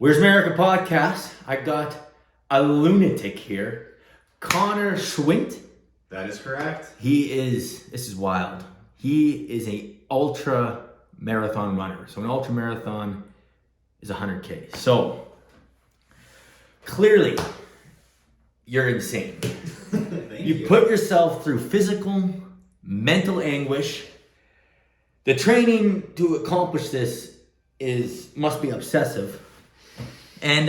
Wiersmerica podcast. I got a lunatic here, Connor Schwindt. That is correct. This is wild. He is a ultra marathon runner. So an ultra marathon is 100K. So clearly you're insane. You put yourself through physical, mental anguish. The training to accomplish this must be obsessive. And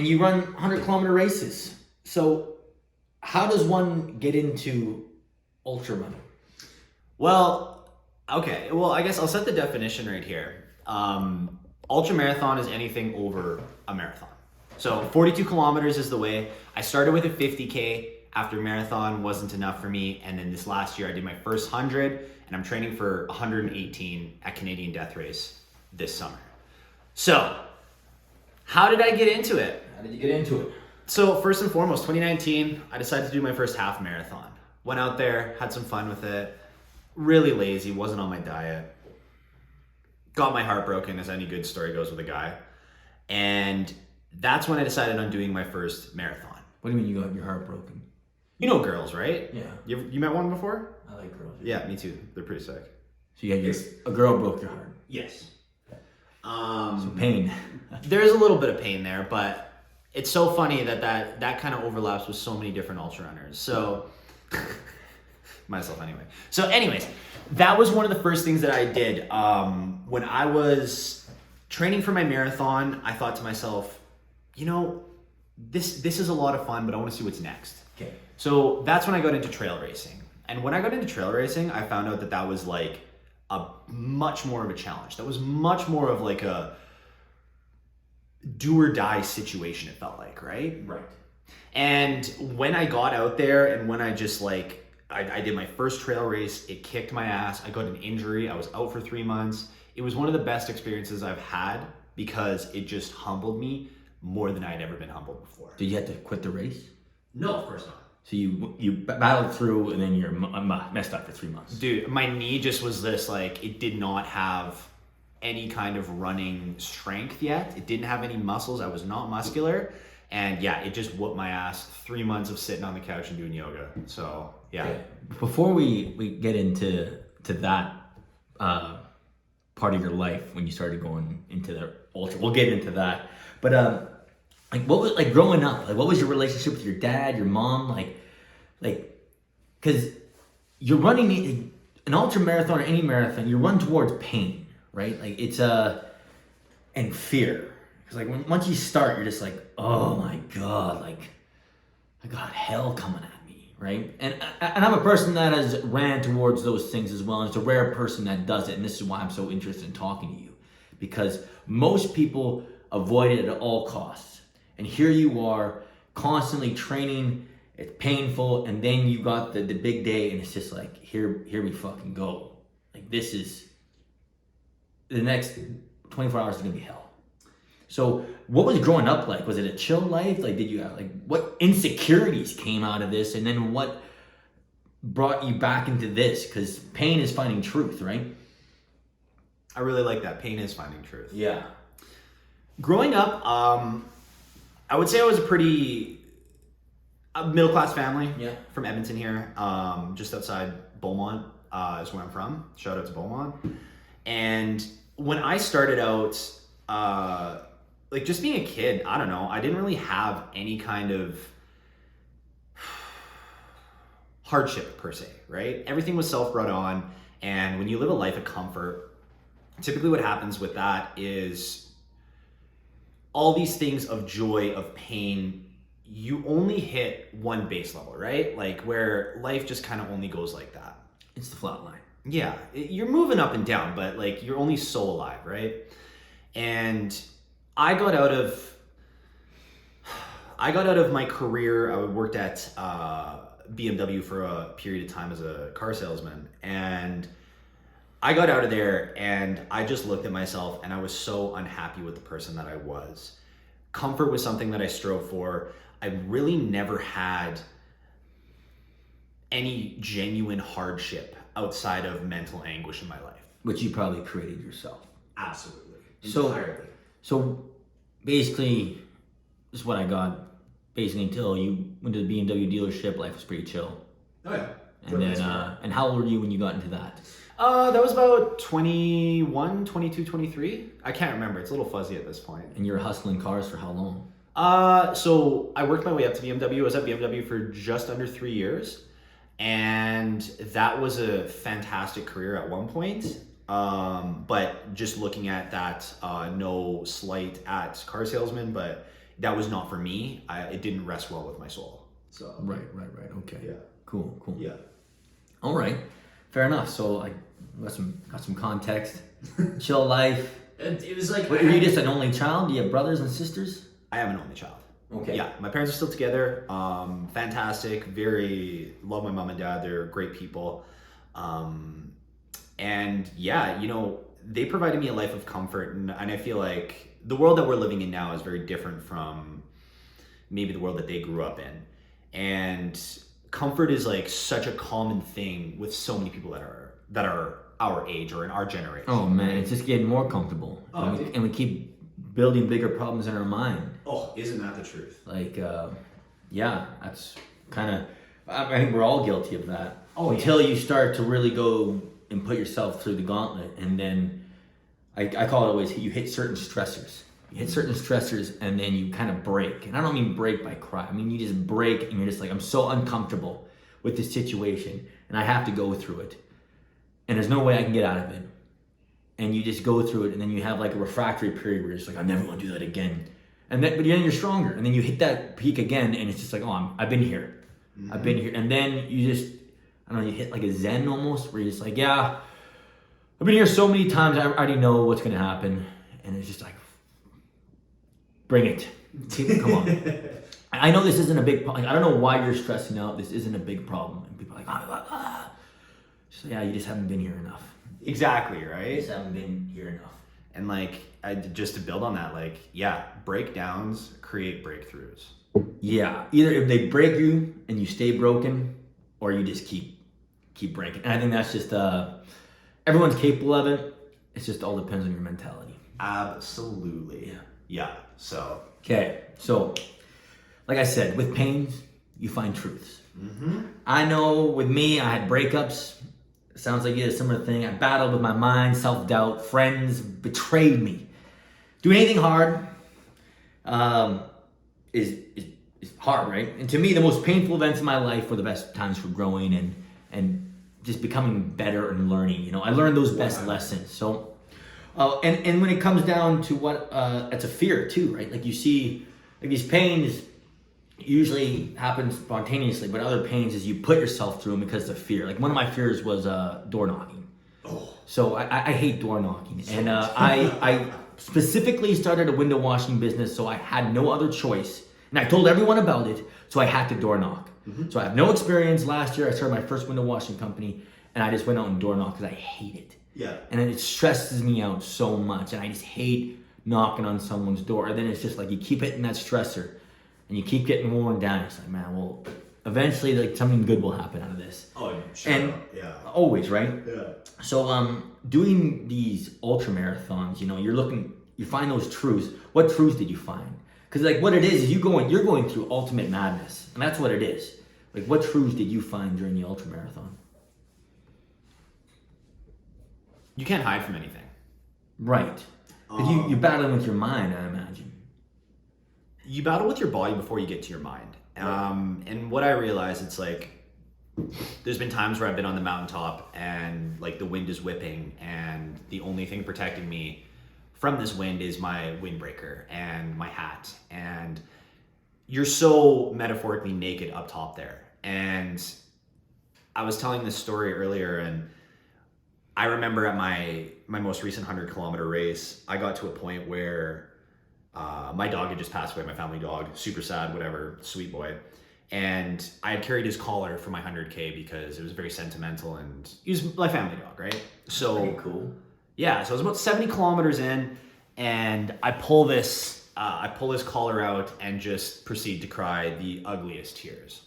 you run 100-kilometer races. So how does one get into ultra running? Well, okay. Well, I guess I'll set the definition right here. Ultra marathon is anything over a marathon. So 42 kilometers is the way. I started with a 50K after marathon wasn't enough for me. And then this last year I did my first 100 and I'm training for 118 at Canadian Death Race this summer. So how did I get into it? How did you get into it? So first and foremost, 2019, I decided to do my first half marathon. Went out there, had some fun with it. Really lazy, wasn't on my diet. Got my heart broken, as any good story goes with a guy. And that's when I decided on doing my first marathon. What do you mean you got your heart broken? You know girls, right? Yeah. You met one before? I like girls. Yeah, me too. They're pretty sick. So you had a girl broke your heart. Yes. So pain. There is a little bit of pain there, but it's so funny that kind of overlaps with so many different ultra runners. So myself anyway. So anyways, that was one of the first things that I did. When I was training for my marathon, I thought to myself, this is a lot of fun, but I want to see what's next. Okay. So that's when I got into trail racing. And when I got into trail racing, I found out that was like a much more of a challenge. That was much more of like a do or die situation, it felt like, right? Right. And when I got out there and when I just I did my first trail race, it kicked my ass. I got an injury. I was out for 3 months. It was one of the best experiences I've had because it just humbled me more than I had ever been humbled before. Did you have to quit the race? No, of course not. So you battled through and then you're messed up for 3 months. Dude, my knee just was it did not have any kind of running strength yet. It didn't have any muscles. I was not muscular. And yeah, it just whooped my ass. 3 months of sitting on the couch and doing yoga. So yeah. Okay. Before we get into that part of your life when you started going into the ultra, we'll get into that. But what was growing up? What was your relationship with your dad, your mom? Because you're running an ultra marathon or any marathon, you run towards pain, right? It's and fear. Because once you start, you're just oh my god, I got hell coming at me, right? And I'm a person that has ran towards those things as well. And it's a rare person that does it. And this is why I'm so interested in talking to you, because most people avoid it at all costs. And here you are constantly training, it's painful, and then you got the big day and it's just here we fucking go. This is, the next 24 hours is gonna be hell. So what was growing up like? Was it a chill life? Did you have, what insecurities came out of this? And then what brought you back into this? Because pain is finding truth, right? I really like that. Pain is finding truth. Yeah. Growing up, I would say I was a pretty middle-class family. Yeah. From Edmonton here, just outside Beaumont is where I'm from. Shout out to Beaumont. And when I started out, just being a kid, I don't know, I didn't really have any kind of hardship per se, right? Everything was self-brought on. And when you live a life of comfort, typically what happens with that is all these things of joy, of pain, you only hit one base level, right? Where life just kind of only goes like that. It's the flat line. Yeah, you're moving up and down, but you're only so alive, right? And I got out of my career. I worked at BMW for a period of time as a car salesman, and I got out of there and I just looked at myself and I was so unhappy with the person that I was. Comfort was something that I strove for. I really never had any genuine hardship outside of mental anguish in my life. Which you probably created yourself. Absolutely. So basically, this is what I got. Basically, until you went to the BMW dealership, life was pretty chill. Oh yeah. And then, and how old were you when you got into that? That was about 21, 22, 23. I can't remember. It's a little fuzzy at this point. And you were hustling cars for how long? So I worked my way up to BMW. I was at BMW for just under 3 years. And that was a fantastic career at one point. But just looking at that, no slight at car salesman, but that was not for me. It didn't rest well with my soul. So Right. Okay. yeah. Cool. Yeah. All right. Fair enough. So I got some context. Chill life. And it was like Wait, are you just an only child? Do you have brothers and sisters? I am an only child. Okay. Yeah, my parents are still together. Fantastic. Very love my mom and dad. They're great people. And yeah, they provided me a life of comfort. And I feel like the world that we're living in now is very different from maybe the world that they grew up in. And comfort is like such a common thing with so many people that are our age or in our generation. Oh man, it's just getting more comfortable. Oh, and we keep building bigger problems in our mind. oh, isn't that the truth? Like, yeah, that's kind of, I think we're all guilty of that. Oh, Until you start to really go and put yourself through the gauntlet. And then I call it always, you hit certain stressors. You hit certain stressors and then you kind of break. And I don't mean break by cry. I mean, you just break and you're just like, I'm so uncomfortable with this situation and I have to go through it. And there's no way I can get out of it. And you just go through it and then you have like a refractory period where you're just like, I never want to do that again. And then, but then you're stronger. And then you hit that peak again and it's just like, oh, I've been here. Mm-hmm. I've been here. And then you just, I don't know, you hit like a zen almost where you're just like, yeah, I've been here so many times. I already know what's going to happen. And it's just like, bring it. Come on. I know this isn't a big problem. I don't know why you're stressing out. This isn't a big problem. And people are like, So yeah, you just haven't been here enough. Exactly, You right? just haven't been here enough. And like, just to build on that, like, yeah, breakdowns create breakthroughs. Yeah, either if they break you and you stay broken, or you just keep breaking. And I think that's just everyone's capable of it. It just all depends on your mentality. Absolutely. Yeah. Yeah. So. Okay, so like I said, with pains you find truths. Mm-hmm. I know with me, I had breakups. It sounds like you had a similar thing. I battled with my mind, self-doubt. Friends betrayed me. Doing anything hard is hard, right? And to me, the most painful events in my life were the best times for growing and just becoming better and learning. I learned those best lessons. So, and when it comes down to what, it's a fear too, right? Like you see, like these pains usually happen spontaneously, but other pains is you put yourself through them because of fear. Like one of my fears was door knocking. Oh. So I hate door knocking, and I specifically started a window washing business, so I had no other choice, and I told everyone about it, so I had to door knock. Mm-hmm. So I have no experience. Last year I started my first window washing company, and I just went out and door knocked because I hate it. Yeah. And it stresses me out so much, and I just hate knocking on someone's door. And then it's just like you keep hitting that stressor, and you keep getting worn down. It's like, man, well, eventually, like something good will happen out of this. Oh, sure. And yeah. always, right? Yeah. So, doing these ultra marathons, you find those truths. What truths did you find? Because like what it is you're going through ultimate madness, and that's what it is. Like, what truths did you find during the ultra marathon? You can't hide from anything. Right. Because you're battling with your mind, I imagine. You battle with your body before you get to your mind. And what I realize, it's like, there's been times where I've been on the mountaintop and like the wind is whipping and the only thing protecting me from this wind is my windbreaker and my hat. And you're so metaphorically naked up top there. And I was telling this story earlier, and I remember at my most recent 100-kilometer race, I got to a point where my dog had just passed away, my family dog, super sad, whatever, sweet boy. And I had carried his collar for my 100K because it was very sentimental and he was my family dog, right? So Pretty cool. Yeah, so I was about 70 kilometers in, and I pull this collar out and just proceed to cry the ugliest tears.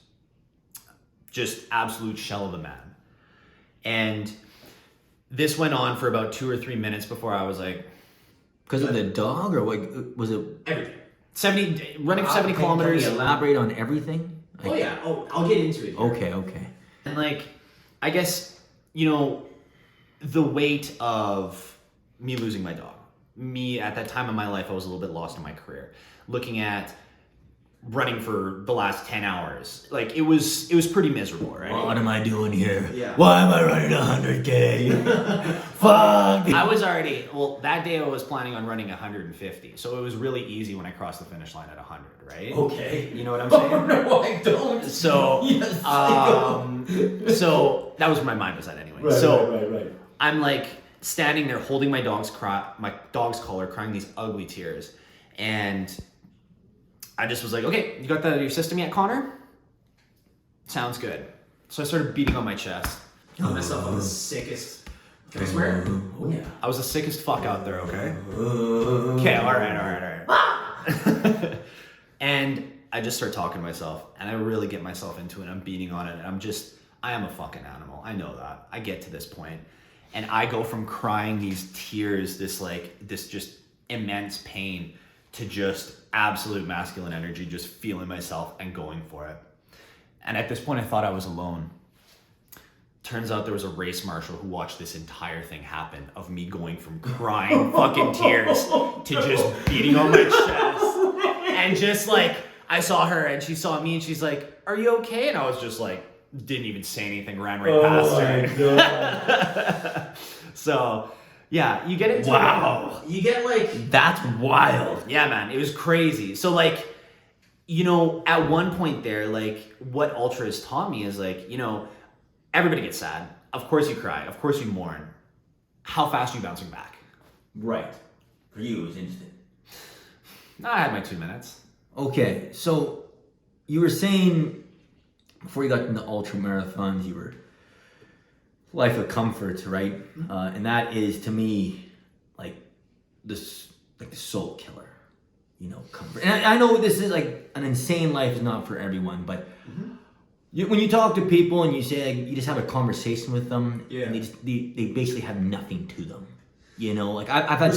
Just absolute shell of a man. And this went on for about 2 or 3 minutes before I was like, Because of the dog, or what was it? Everything. Running for 70 kilometers. Can you elaborate on everything? Oh yeah. Oh, I'll get into it. Here. Okay. And like, I guess, the weight of me losing my dog. Me, at that time in my life, I was a little bit lost in my career. Looking at running for the last 10 hours. Like, it was pretty miserable, right? What am I doing here? Yeah. Why am I running 100K? Fuck! I was already, that day I was planning on running 150. So it was really easy when I crossed the finish line at 100, right? Okay. You know what I'm saying? Oh, no, I don't. So, Yes, so that was where my mind was at anyway. Right. I'm like standing there holding my dog's collar, crying these ugly tears. And I just was like, okay, you got that out of your system yet, Connor? Sounds good. So I started beating on my chest. I myself on the sickest. Can I swear? Oh, yeah. I was the sickest fuck out there, okay? Okay, all right. And I just start talking to myself, and I really get myself into it. I'm beating on it, and I am a fucking animal. I know that. I get to this point, and I go from crying these tears, this just immense pain, to just absolute masculine energy, just feeling myself and going for it. And at this point, I thought I was alone. Turns out there was a race marshal who watched this entire thing happen, of me going from crying fucking tears to just beating on my chest. And just like, I saw her and she saw me and she's like, "Are you okay?" And I was just like, didn't even say anything, ran right past her. So, yeah, you get into Wow. You get like. That's wild. Yeah, man, it was crazy. So like, at one point there, like, what Ultra has taught me is like, everybody gets sad. Of course you cry. Of course you mourn. How fast are you bouncing back? Right. For you, it was instant. I had my 2 minutes. Okay, so you were saying before you got into ultra marathons, you were life of comfort, right? And that is, to me, like the soul killer, comfort. And I know this is like an insane life is not for everyone, but when you talk to people and you say like, you just have a conversation with them, and they basically have nothing to them, like I've had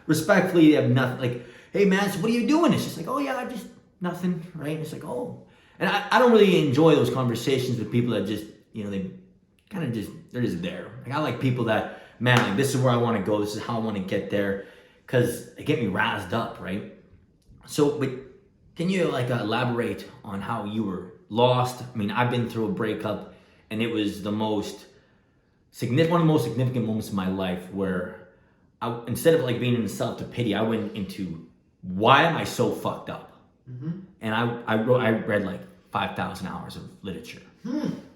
respectfully, they have nothing. Like, hey man, so what are you doing? It's just like, oh yeah, just nothing, right? It's like, oh, and I don't really enjoy those conversations with people that just, they kind of they're just there. Like, I like people that, man, like, this is where I want to go. This is how I want to get there, because it get me razzed up, right? So, but can you like elaborate on how you were lost? I mean, I've been through a breakup, and it was one of the most significant moments in my life where instead of like being in self-pity, I went into, why am I so fucked up? And I read like 5,000 hours of literature.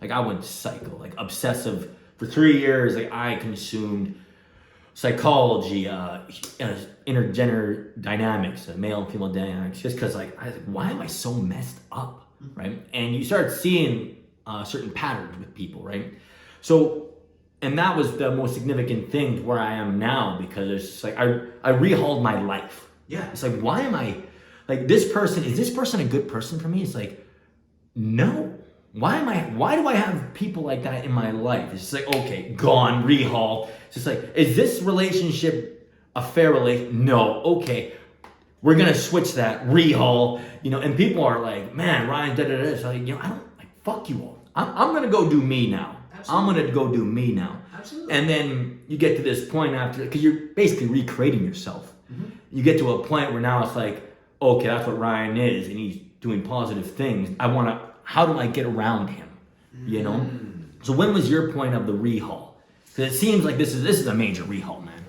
Like, I went psycho, like obsessive. For 3 years, like, I consumed psychology, intergender dynamics, male and female dynamics, just because like, I was like, why am I so messed up, right? And you start seeing certain patterns with people, right? So, and that was the most significant thing to where I am now, because it's just like, I rehauled my life. Yeah. It's like, why am I, like, is this person a good person for me? It's like, no. Why do I have people like that in my life? It's just like, okay, gone, rehaul. It's just like, is this relationship a fair relation? No. Okay, we're gonna switch that, rehaul. And people are like, man, Ryan, da-da-da. So like, I don't, like, fuck you all. I'm gonna go do me now. Absolutely. I'm gonna go do me now. Absolutely. And then you get to this point after, because you're basically recreating yourself. You get to a point where now it's like, okay, that's what Ryan is, and he's doing positive things. How do I get around him? So when was your point of the rehaul? Because it seems like this is a major rehaul, man.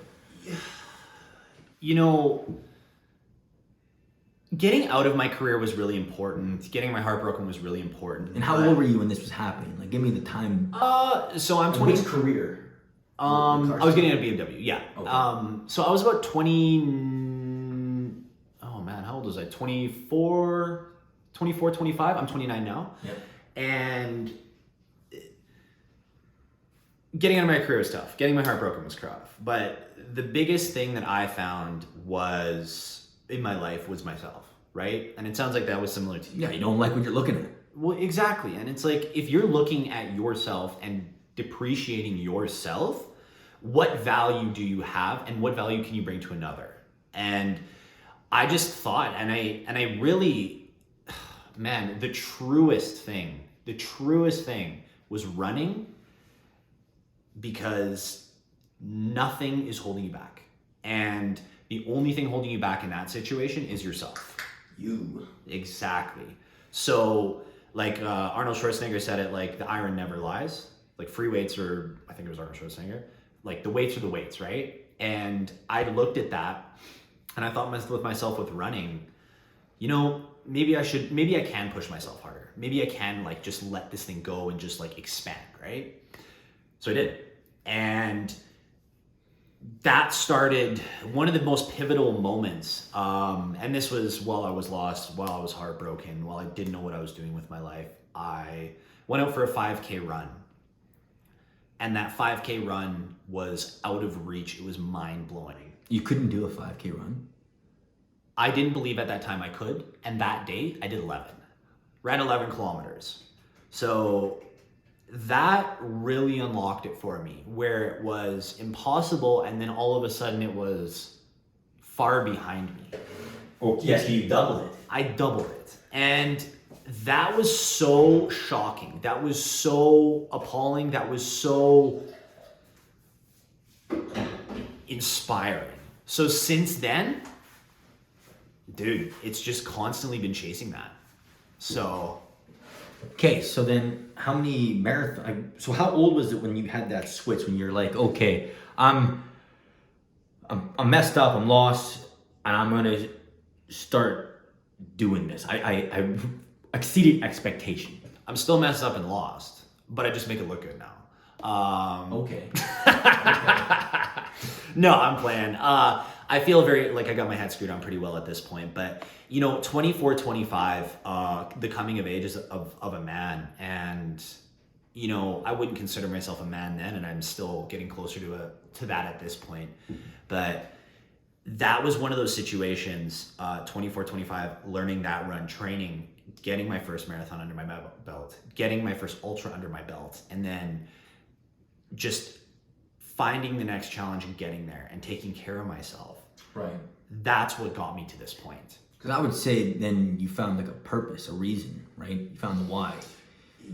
Getting out of my career was really important. Getting my heart broken was really important. And how old were you when this was happening? Like, give me the time. So I'm 20. Which career? I was getting a BMW, yeah. Okay. So I was about 20. Oh man, how old was I? 24, 25. I'm 29 now. Yep. And getting out of my career was tough. Getting my heart broken was tough. But the biggest thing that I found in my life was myself, right? And it sounds like that was similar to you. Yeah, you don't like what you're looking at. Well, exactly. And it's like, if you're looking at yourself and depreciating yourself, what value do you have and what value can you bring to another? And I just thought, and I really, man, the truest thing was running, because nothing is holding you back. And the only thing holding you back in that situation is yourself. You. Exactly. So like Arnold Schwarzenegger said it, like the iron never lies. Like free weights are, I think it was Arnold Schwarzenegger, like the weights are the weights, right? And I looked at that and I thought with myself with running, you know, maybe I can push myself harder. Maybe I can like just let this thing go and just like expand, right? So I did. And that started one of the most pivotal moments. And this was while I was lost, while I was heartbroken, while I didn't know what I was doing with my life. I went out for a 5K run. And that 5K run was out of reach. It was mind blowing. You couldn't do a 5K run? I didn't believe at that time I could. And that day I did 11. Ran 11 kilometers. So that really unlocked it for me, where it was impossible and then all of a sudden it was far behind me. Oh, yes, you doubled it. I doubled it. And that was so shocking. That was so appalling. That was so inspiring. So since then, dude, it's just constantly been chasing that. So okay, so then how many marathon? So how old was it when you had that switch? When you're like, okay, I'm messed up, I'm lost, and I'm gonna start doing this. I exceeded expectation. I'm still messed up and lost, but I just make it look good now. Okay. No, I'm playing. I feel very like I got my head screwed on pretty well at this point, but you know, 24, 25, the coming of age of a man, and you know, I wouldn't consider myself a man then, and I'm still getting closer to that at this point. But that was one of those situations, 24, 25, learning that run, training, getting my first marathon under my belt, getting my first ultra under my belt, and then just finding the next challenge and getting there and taking care of myself. Right. That's what got me to this point. Because I would say then you found like a purpose, a reason, right? You found the why.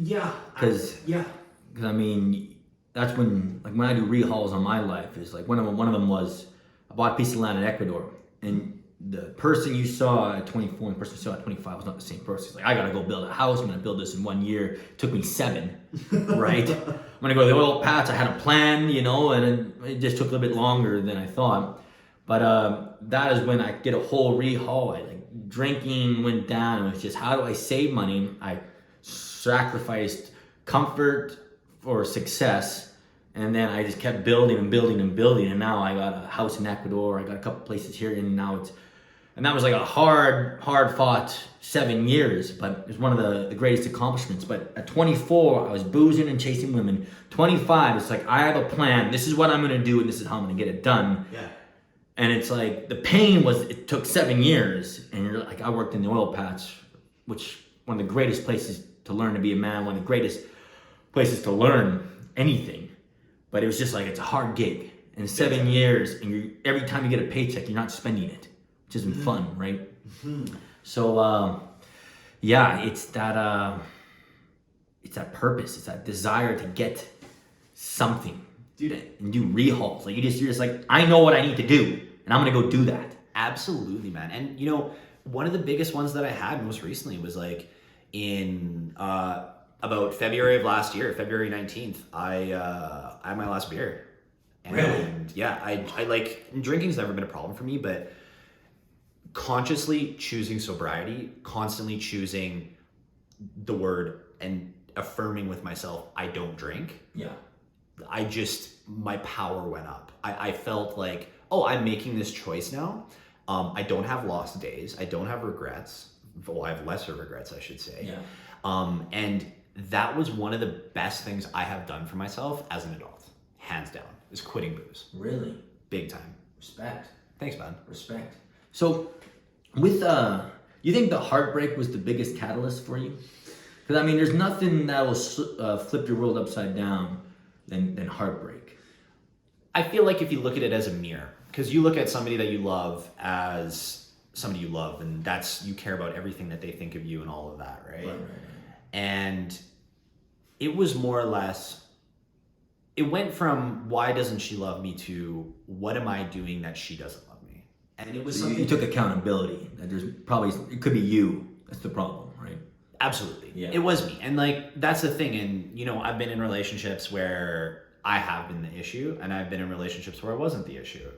Yeah. Because I mean, that's when, like when I do rehauls on my life, is like one of them was I bought a piece of land in Ecuador, and the person you saw at 24 and the person you saw at 25 was not the same person. It's like, I gotta go build a house. I'm gonna build this in 1 year. It took me 7, right? I'm gonna go to the oil patch. I had a plan, you know, and it just took a little bit longer than I thought. But that is when I did a whole rehaul. I like drinking went down. It was just, how do I save money? I sacrificed comfort for success, and then I just kept building and building and building. And now I got a house in Ecuador. I got a couple places here, and now and that was like a hard fought 7 years, but it was one of the greatest accomplishments. But at 24, I was boozing and chasing women. 25, it's like, I have a plan. This is what I'm gonna do, and this is how I'm gonna get it done. Yeah. And it's like, the pain was, it took 7 years. And you're like, I worked in the oil patch, which one of the greatest places to learn to be a man, one of the greatest places to learn anything. But it was just like, it's a hard gig. And 7 years, and every time you get a paycheck, you're not spending it, which isn't fun, right? Mm-hmm. So, yeah, it's that purpose, it's that desire to get something. Dude, And do rehauls. Like you're just like, I know what I need to do, and I'm gonna go do that. Absolutely, man. And you know, one of the biggest ones that I had most recently was like in about February of last year, February 19th, I had my last beer. And Really? yeah, I like, drinking's never been a problem for me, but consciously choosing sobriety, constantly choosing the word and affirming with myself, I don't drink. Yeah. My power went up. I felt like, oh, I'm making this choice now. I don't have lost days. I don't have regrets. Well, I have lesser regrets, I should say. Yeah. And that was one of the best things I have done for myself as an adult, hands down, is quitting booze. Really? Big time. Respect. Thanks, man. Respect. So, with you think the heartbreak was the biggest catalyst for you? Because I mean, there's nothing that will flip your world upside down than heartbreak. I feel like if you look at it as a mirror, because you look at somebody that you love as somebody you love, and that's, you care about everything that they think of you and all of that, right? And it was more or less, it went from why doesn't she love me to what am I doing that she doesn't love me? And it was So something you took accountability. That there's probably, it could be you. That's the problem, right? Absolutely. Yeah. It was me. And like, that's the thing. And, you know, I've been in relationships where I have been the issue, and I've been in relationships where I wasn't the issue.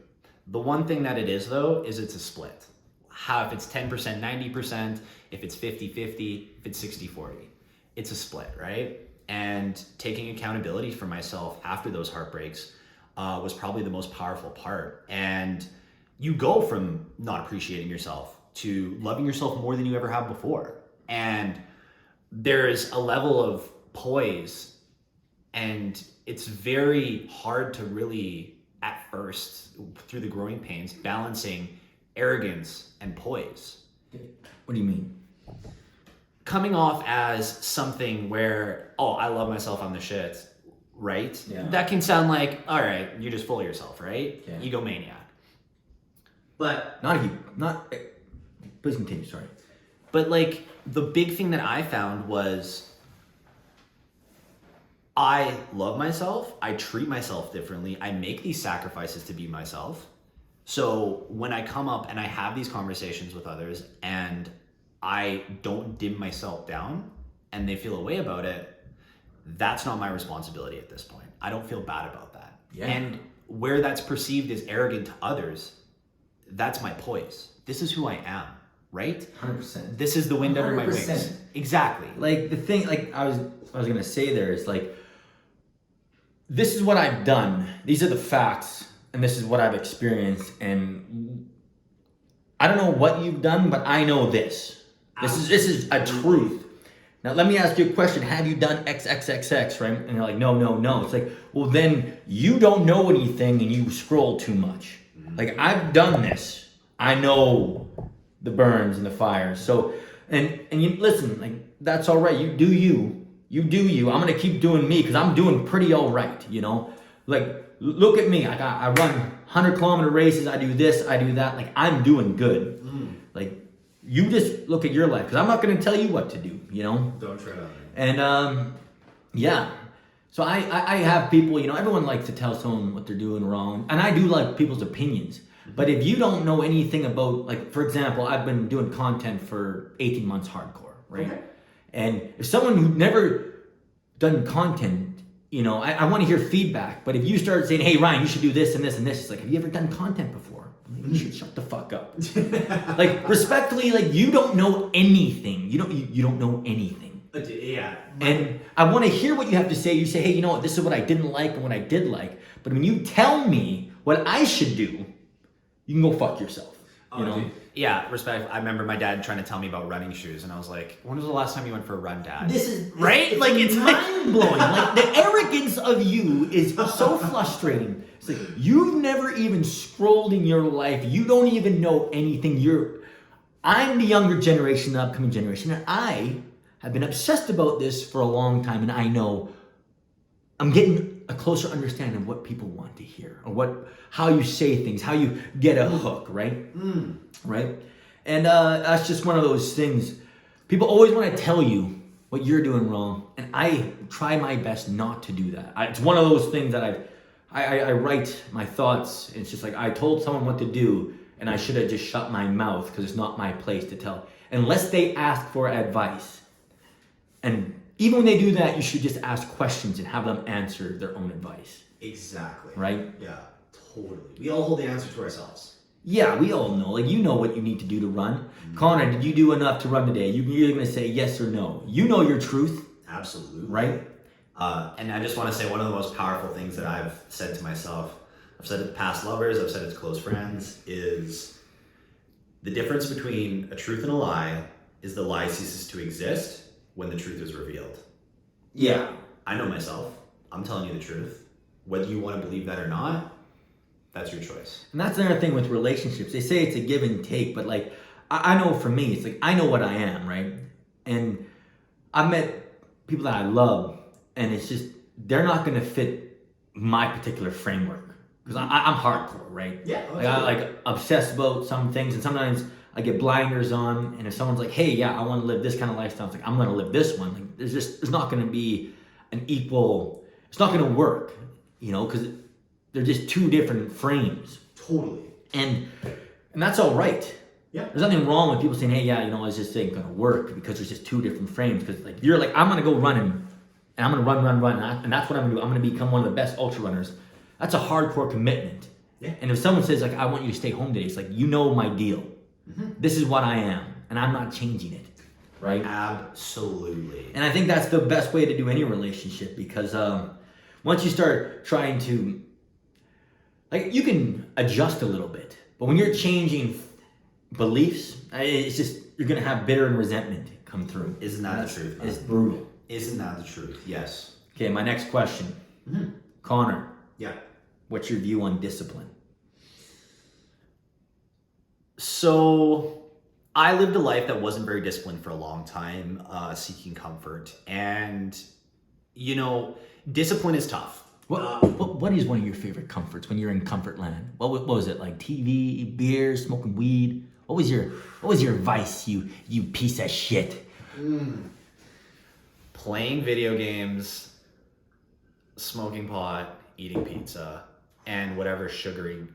The one thing that it is, though, is it's a split. How, if it's 10%, 90%, if it's 50-50, if it's 60-40, it's a split, right? And taking accountability for myself after those heartbreaks was probably the most powerful part. And you go from not appreciating yourself to loving yourself more than you ever have before. And there's a level of poise, and it's very hard to really, at first, through the growing pains, balancing arrogance and poise. What do you mean? Coming off as something where, oh, I love myself, I'm the shit, right? Yeah. That can sound like, all right, you're just full of yourself, right? Yeah. Egomaniac. But Please continue, sorry. But like, the big thing that I found was I love myself, I treat myself differently, I make these sacrifices to be myself. So when I come up and I have these conversations with others and I don't dim myself down and they feel a way about it, that's not my responsibility at this point. I don't feel bad about that. Yeah. And where that's perceived as arrogant to others, that's my poise. This is who I am, right? 100%. This is the wind under my wings. 100%. Exactly. Like the thing, like I was gonna say there is like, this is what I've done. These are the facts, and this is what I've experienced. And I don't know what you've done, but I know this. This is a truth. Now let me ask you a question. Have you done XXXX, right? And you're like, no. It's like, well then you don't know anything and you scroll too much. Like I've done this. I know the burns and the fires. So, and you listen, like that's all right. You do you. You do you. I'm gonna keep doing me because I'm doing pretty all right. You know, like look at me. I run 100-kilometer races. I do this. I do that. Like I'm doing good. Like you just look at your life because I'm not gonna tell you what to do. You know. don't tread on me. And yeah. So I have people, you know, everyone likes to tell someone what they're doing wrong. And I do like people's opinions. But if you don't know anything about, like, for example, I've been doing content for 18 months hardcore, right? Okay. And if someone who'd never done content, you know, I want to hear feedback. But if you start saying, hey, Ryan, you should do this and this and this, it's like, have you ever done content before? Like, you should shut the fuck up. Like, respectfully, like, you don't know anything. You don't know anything. Yeah. And I want to hear what you have to say. You say, hey, you know what? This is what I didn't like and what I did like. But when you tell me what I should do, you can go fuck yourself. You know? Dude. Yeah, respect. I remember my dad trying to tell me about running shoes, and I was like, when was the last time you went for a run, Dad? This is right? Like, it's mind blowing. Like the arrogance of you is so frustrating. It's like you've never even scrolled in your life. You don't even know anything. I'm the younger generation, the upcoming generation, and I have been obsessed about this for a long time, and I know I'm getting a closer understanding of what people want to hear, or how you say things, how you get a hook, right? Right? And that's just one of those things. People always want to tell you what you're doing wrong, and I try my best not to do that. It's one of those things that I write my thoughts. It's just like I told someone what to do, and I should have just shut my mouth because it's not my place to tell, unless they ask for advice. And even when they do that, you should just ask questions and have them answer their own advice. Exactly. Right? Yeah, totally. We all hold the answer to ourselves. Yeah, we all know. Like, you know what you need to do to run. Connor, did you do enough to run today? You're going to say yes or no. You know your truth, Absolutely. right? And I just want to say one of the most powerful things that I've said to myself, I've said it to past lovers, I've said it to close friends, is the difference between a truth and a lie is the lie ceases to exist when the truth is revealed. Yeah. I know myself. I'm telling you the truth. Whether you want to believe that or not, that's your choice. And that's another thing with relationships. They say it's a give and take, but like, I know for me, it's like, I know what I am, right? And I've met people that I love, and it's just, they're not going to fit my particular framework. because I'm hardcore, right? Yeah. Like I like obsess about some things, and sometimes I get blinders on. And if someone's like, "Hey, yeah, I want to live this kind of lifestyle," it's like I'm gonna live this one. Like there's not gonna be an equal. It's not gonna work, because they're just two different frames, Totally. and that's all right. Yeah. There's nothing wrong with people saying, "Hey, yeah, it's just ain't gonna work because there's just two different frames." Because like you're like, I'm gonna go running, and I'm gonna run, and that's what I'm gonna do. I'm gonna become one of the best ultra runners. That's a hardcore commitment. Yeah. And if someone says like, "I want you to stay home today," it's like my deal. Mm-hmm. This is what I am, and I'm not changing it, right? Absolutely. And I think that's the best way to do any relationship, because once you start trying to, like, you can adjust a little bit, but when you're changing beliefs, it's just, you're gonna have bitter and resentment come through. Isn't that the truth? It's brutal. Isn't that the truth? Yes. Okay, my next question. Mm-hmm. Connor, Yeah. what's your view on discipline? So I lived a life that wasn't very disciplined for a long time, seeking comfort. And, discipline is tough. What is one of your favorite comforts when you're in comfort land? What was it, like TV, beer, smoking weed? What was your vice, you piece of shit? Playing video games, smoking pot, eating pizza, and whatever sugary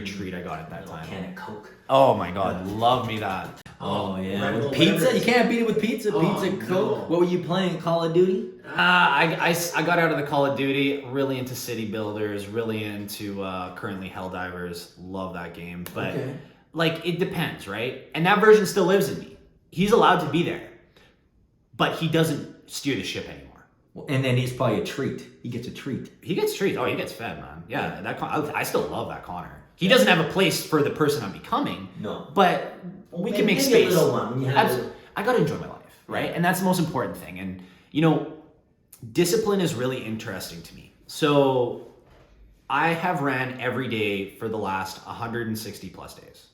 treat I got at that time. Can of Coke. Oh my God, love me that. Oh yeah, Red with Bull, pizza, whatever. you can't beat it with pizza. Pizza, Coke. no. What were you playing? Call of Duty? I got out of the Call of Duty, really into city builders, really into currently Helldivers. Love that game. But Okay. like, it depends, right? And that version still lives in me. He's allowed to be there, but he doesn't steer the ship anymore. And then he's probably a treat. He gets a treat. He gets treats. Oh, he gets fed, man. Yeah, I still love that Connor. He doesn't have a place for the person I'm becoming. No. But we can make maybe space. a little one when you have Absolutely. I got to enjoy my life, right? And that's the most important thing. And discipline is really interesting to me. So I have ran every day for the last 160 plus days.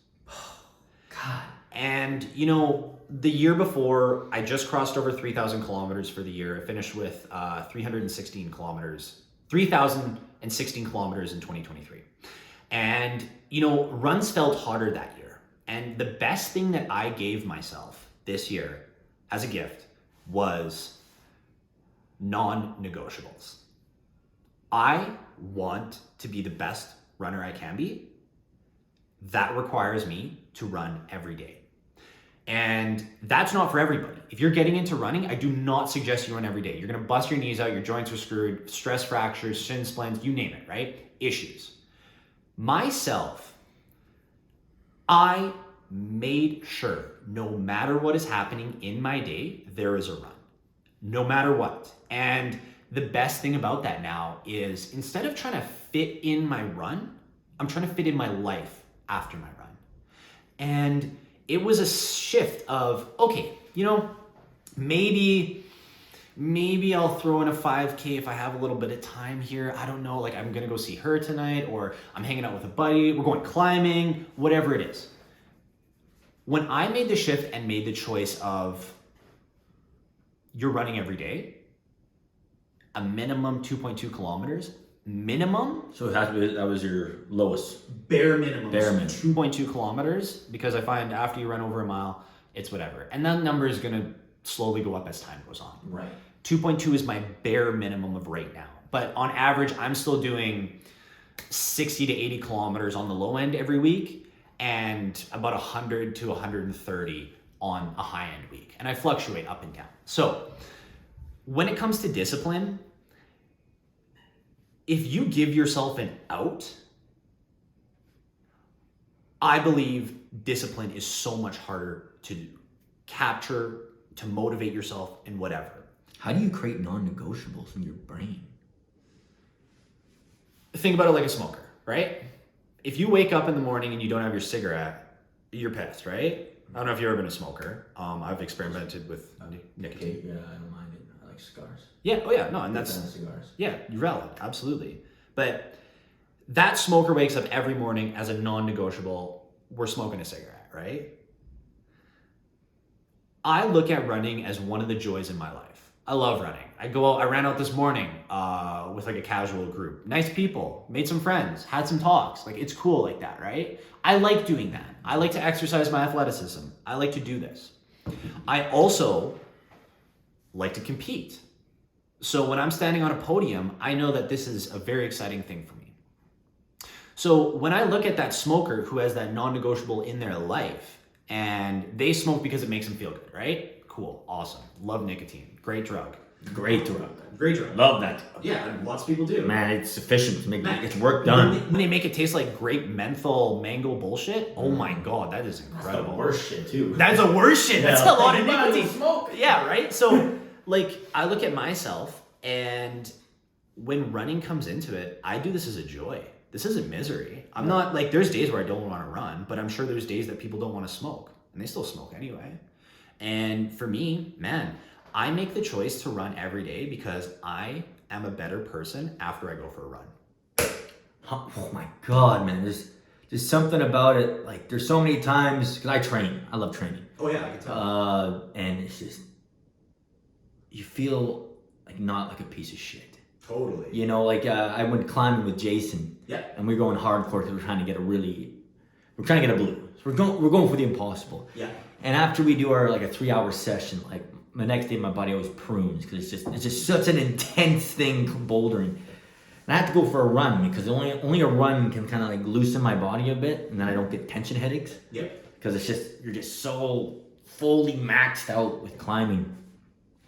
God. And, the year before, I just crossed over 3,000 kilometers for the year. I finished with 3,016 kilometers in 2023. And, runs felt harder that year. And the best thing that I gave myself this year as a gift was non-negotiables. I want to be the best runner I can be. That requires me to run every day. And that's not for everybody. If you're getting into running, I do not suggest you run every day. You're gonna bust your knees out, your joints are screwed, stress fractures, shin splints, you name it, right? Issues. Myself, I made sure no matter what is happening in my day, there is a run. No matter what. And the best thing about that now is instead of trying to fit in my run, I'm trying to fit in my life after my run. And it was a shift of, okay, maybe I'll throw in a 5K if I have a little bit of time here. I don't know, like I'm gonna go see her tonight, or I'm hanging out with a buddy, we're going climbing, whatever it is. When I made the shift and made the choice of you're running every day, a minimum 2.2 kilometers, minimum So that was your lowest. Bare minimum. 2.2 kilometers, because I find after you run over a mile, it's whatever. And that number is gonna slowly go up as time goes on. Right. 2.2 is my bare minimum of right now. But on average, I'm still doing 60 to 80 kilometers on the low end every week, and about 100 to 130 on a high end week. And I fluctuate up and down. So when it comes to discipline, if you give yourself an out, I believe discipline is so much harder to capture, to motivate yourself, and whatever. How do you create non-negotiables in your brain? Think about it like a smoker, right? If you wake up in the morning and you don't have your cigarette, you're pissed, right? I don't know if you've ever been a smoker. I've experimented with nicotine. Okay, yeah, I don't mind it. I like cigars. Yeah, oh yeah, no, and that's, Cigars. yeah, you're valid, absolutely. But that smoker wakes up every morning as a non-negotiable, we're smoking a cigarette, right? I look at running as one of the joys in my life. I love running. I go out, I ran out this morning with like a casual group. Nice people, made some friends, had some talks. Like it's cool like that, right? I like doing that. I like to exercise my athleticism. I like to do this. I also like to compete. So when I'm standing on a podium, I know that this is a very exciting thing for me. So when I look at that smoker who has that non-negotiable in their life and they smoke because it makes them feel good, right? Cool, awesome. Love nicotine, great drug. Great drug. Great drug. Love that. Yeah, and lots of people do. Man, it's sufficient to make it's work done. When they make it taste like grape menthol mango bullshit, oh my god, that is incredible. That's the worst shit too. That's the worst shit. That's a lot of nicotine. Smoke. Yeah, right? So, like, I look at myself, and when running comes into it, I do this as a joy. This isn't misery. I'm not, like, there's days where I don't want to run, but I'm sure there's days that people don't want to smoke, and they still smoke anyway. And for me, man, I make the choice to run every day because I am a better person after I go for a run. Oh my god, man! There's something about it. Like there's so many times because I train. I love training. Oh yeah, I can tell. And it's just you feel like not like a piece of shit. Totally. You know, like I went climbing with Jason. Yeah. And we're going hardcore because we're trying to get a blue. So we're going for the impossible. Yeah. And after we do our like a 3-hour session, like the next day my body always prunes because it's just such an intense thing bouldering. And I have to go for a run because only a run can kind of like loosen my body a bit, and then I don't get tension headaches. Yep. Because you're just so fully maxed out with climbing.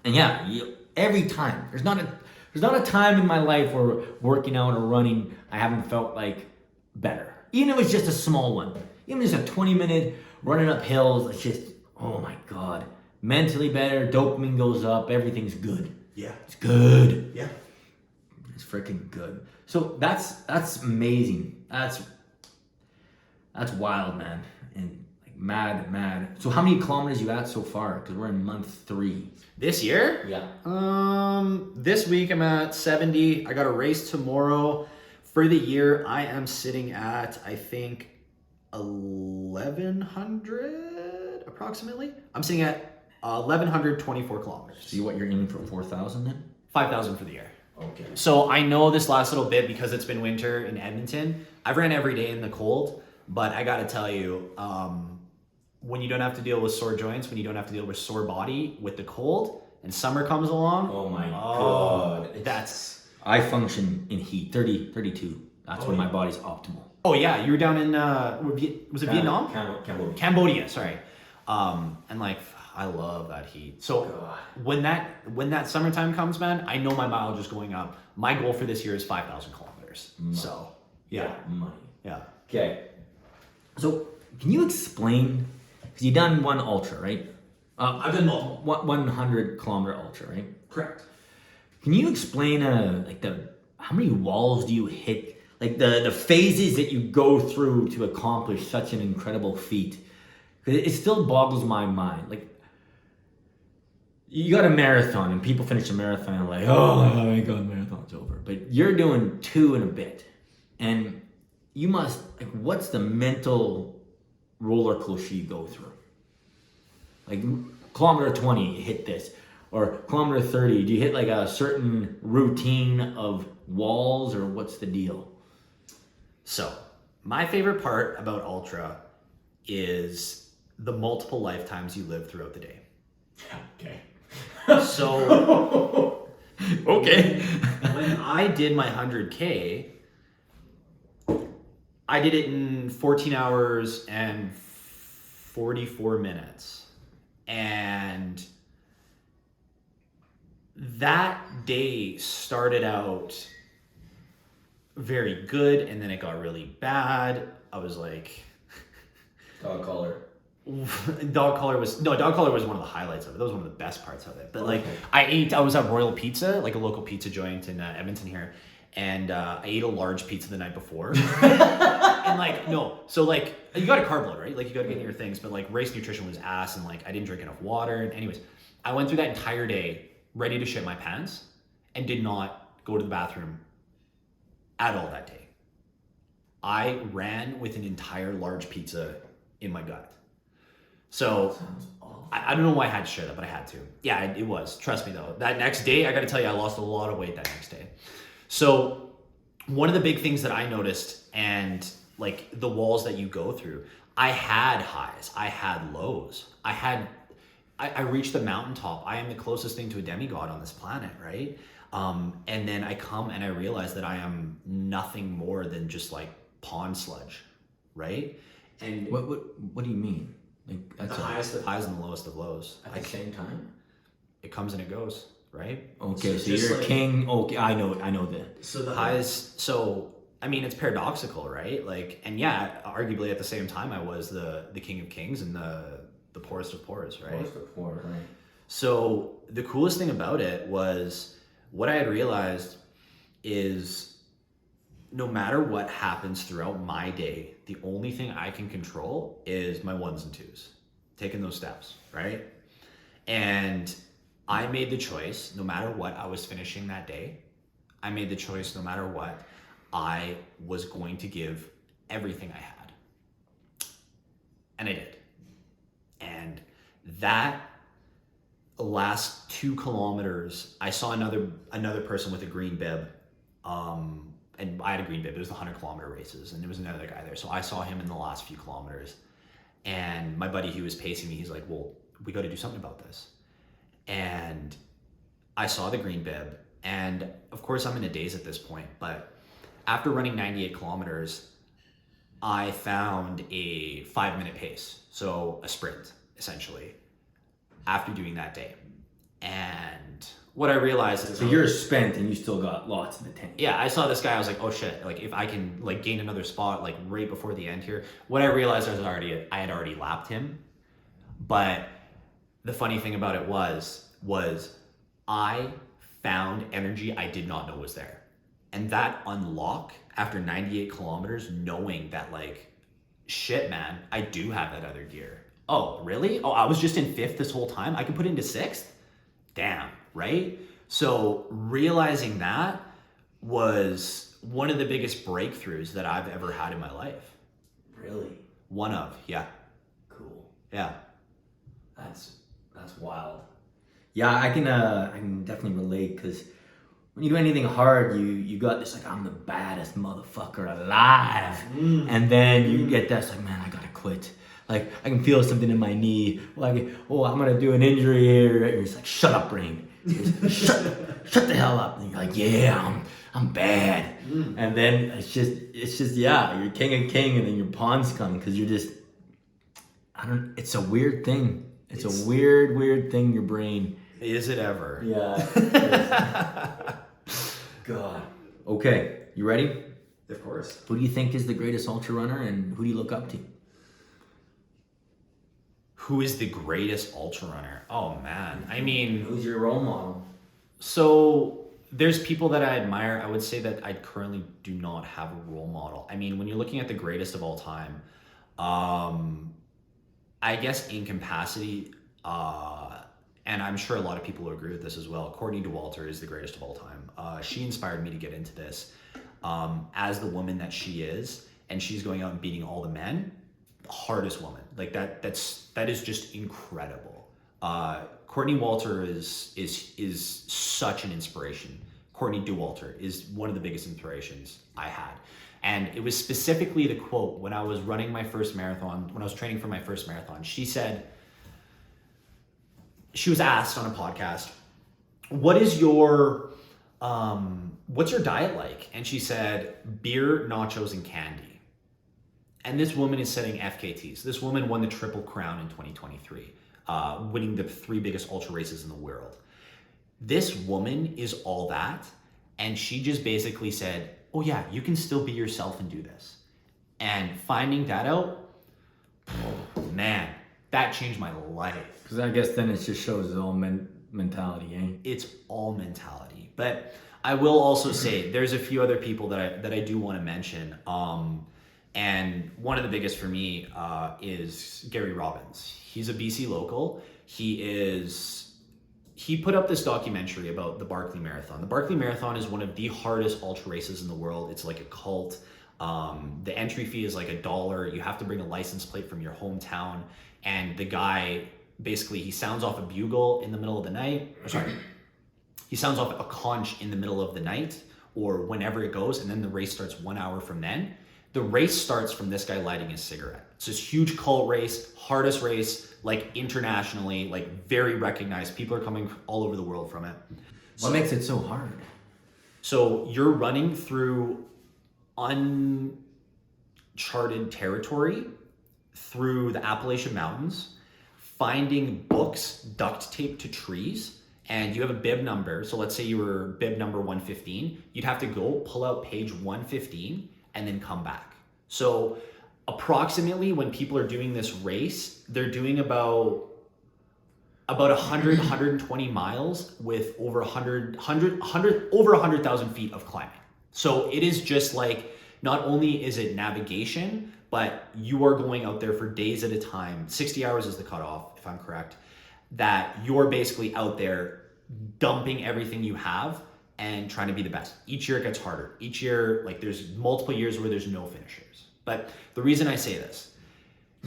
And yeah, every time there's not a time in my life where working out or running I haven't felt like better. Even if it was just a small one, even just a 20-minute running up hills, it's just, oh my god, mentally better, dopamine goes up, everything's good. Yeah. It's good. Yeah. It's freaking good. So that's amazing. That's wild, man. And like mad. So how many kilometers you at so far? Because we're in month 3. This year? Yeah. This week I'm at 70. I got a race tomorrow. For the year, I am sitting at, I think, 1,100 approximately. I'm sitting at 1,124 kilometers. See what you're aiming for 4,000 then? 5,000 for the year. Okay. So I know this last little bit because it's been winter in Edmonton. I've ran every day in the cold, but I gotta tell you, when you don't have to deal with sore joints, when you don't have to deal with sore body with the cold, and summer comes along. Oh my god. I function in heat, 30, 32. That's when my body's optimal. Oh yeah, you were down in was it Vietnam? Cambodia, sorry. And like I love that heat. So when that summertime comes, man, I know my mileage is going up. My goal for this year is 5,000 kilometers. So yeah, money. Yeah. Okay. So can you explain? Because you've done one ultra, right? I've done multiple. 100 kilometer ultra, right? Correct. Can you explain how many walls do you hit? Like the phases that you go through to accomplish such an incredible feat? Because it still boggles my mind. Like you got a marathon and people finish a marathon and like, oh my god, marathon's over. But you're doing 2 and a bit. And you must, like, what's the mental roller coaster you go through? Like kilometer 20, you hit this. Or kilometer 30, do you hit like a certain routine of walls or what's the deal? So my favorite part about ultra is the multiple lifetimes you live throughout the day. Okay. So okay. when I did my 100K, I did it in 14 hours and 44 minutes. And that day started out very good, and then it got really bad. I was like... Dog collar. Dog collar was one of the highlights of it. That was one of the best parts of it. But like, I was at Royal Pizza, like a local pizza joint in Edmonton here, and I ate a large pizza the night before. And like, no, so like, you got a carb load, right? Like, you got to get in your things, but like, race nutrition was ass, and like, I didn't drink enough water. And anyways, I went through that entire day ready to shit my pants and did not go to the bathroom at all that day. I ran with an entire large pizza in my gut. So I don't know why I had to share that, but I had to. Yeah, it was. Trust me though. That next day, I got to tell you, I lost a lot of weight that next day. So one of the big things that I noticed, and like the walls that you go through, I had highs, I had lows, I reached the mountaintop. I am the closest thing to a demigod on this planet, right? And then I come and I realize that I am nothing more than just like pond sludge, right? And What do you mean? Like that's The highest of highs and the lowest of lows. at the same time? It comes and it goes, right? Okay, So so just you're a like- king. Okay, I know that. So the Highs. So I mean, it's paradoxical, right? Like, and yeah, arguably at the same time, I was the king of kings and the poorest of poors, right? What's the poor, right? So the coolest thing about it was what I had realized is no matter what happens throughout my day, the only thing I can control is my ones and twos, taking those steps, right? And I made the choice, no matter what I was finishing that day, I made the choice, no matter what, I was going to give everything I had. And I did. And that last 2 kilometers, I saw another person with a green bib. And I had a green bib. It was the 100-kilometer races, and there was another guy there. So I saw him in the last few kilometers. And my buddy, he was pacing me. He's like, well, we got to do something about this. And I saw the green bib. And of course, I'm in a daze at this point. But after running 98 kilometers, I found a 5-minute pace. So a sprint, essentially, after doing that day. And what I realized is... So you're spent and you still got lots in the tank. Yeah, I saw this guy, I was like, oh shit, like if I can like gain another spot like right before the end here. What I realized I had already lapped him. But the funny thing about it was I found energy I did not know was there. And that unlock after 98 kilometers, knowing that like, shit man, I do have that other gear. Oh, really? Oh, I was just in 5th this whole time? I can put it into 6th? Damn, right? So realizing that was one of the biggest breakthroughs that I've ever had in my life. Really? One of, yeah. Cool. Yeah. That's wild. Yeah, I can definitely relate, because when you do anything hard, you got this like, I'm the baddest motherfucker alive, and then you get that, it's like, man, I gotta quit. Like I can feel something in my knee. Like, oh, I'm gonna do an injury here. And it's like, shut up, brain. Shut the hell up. And you're like, yeah, I'm bad. And then it's just yeah, you're king of king, and then your pawns come, because you're just, it's a weird thing. It's a weird thing, your brain. Is it ever? Yeah. God. Okay, you ready? Of course. Who do you think is the greatest ultra runner, and who do you look up to? Who is the greatest ultra runner? Oh man, I mean, Who's your role model? so there's people that I admire. I would say that I currently do not have a role model. I mean, when you're looking at the greatest of all time, I guess in capacity, and I'm sure a lot of people will agree with this as well, Courtney Dauwalter is the greatest of all time. She inspired me to get into this as the woman that she is, and she's going out and beating all the men. The hardest woman, like that is just incredible. Courtney Walter is such an inspiration. Courtney Dauwalter is one of the biggest inspirations I had. And it was specifically the quote when I was running my first marathon, when I was training for my first marathon. She said, she was asked on a podcast, what's your diet like? And she said, beer, nachos, and candy. And this woman is setting FKTs. This woman won the Triple Crown in 2023, winning the 3 biggest ultra races in the world. This woman is all that. And she just basically said, oh yeah, you can still be yourself and do this. And finding that out, man, that changed my life. Because I guess then it just shows all mentality, eh? It's all mentality. But I will also say there's a few other people that I do want to mention. And one of the biggest for me is Gary Robbins. He's a BC local. He put up this documentary about the Barkley Marathon. The Barkley Marathon is one of the hardest ultra races in the world. It's like a cult. The entry fee is like $1. You have to bring a license plate from your hometown. And the guy basically he sounds off a bugle in the middle of the night. He sounds off a conch in the middle of the night or whenever it goes, and then the race starts 1 hour from then. The race starts from this guy lighting his cigarette. It's this huge cult race, hardest race, like internationally, like very recognized. People are coming all over the world from it. What makes it so hard? So you're running through uncharted territory, through the Appalachian Mountains, finding books duct taped to trees, and you have a bib number. So let's say you were bib number 115. You'd have to go pull out page 115 and then come back. So approximately when people are doing this race, they're doing about 100, 120 miles with over 100,000 feet of climbing. So it is just like, not only is it navigation, but you are going out there for days at a time. 60 hours is the cutoff, if I'm correct, that you're basically out there dumping everything you have and trying to be the best. Each year it gets harder. Each year, like there's multiple years where there's no finishers. But the reason I say this,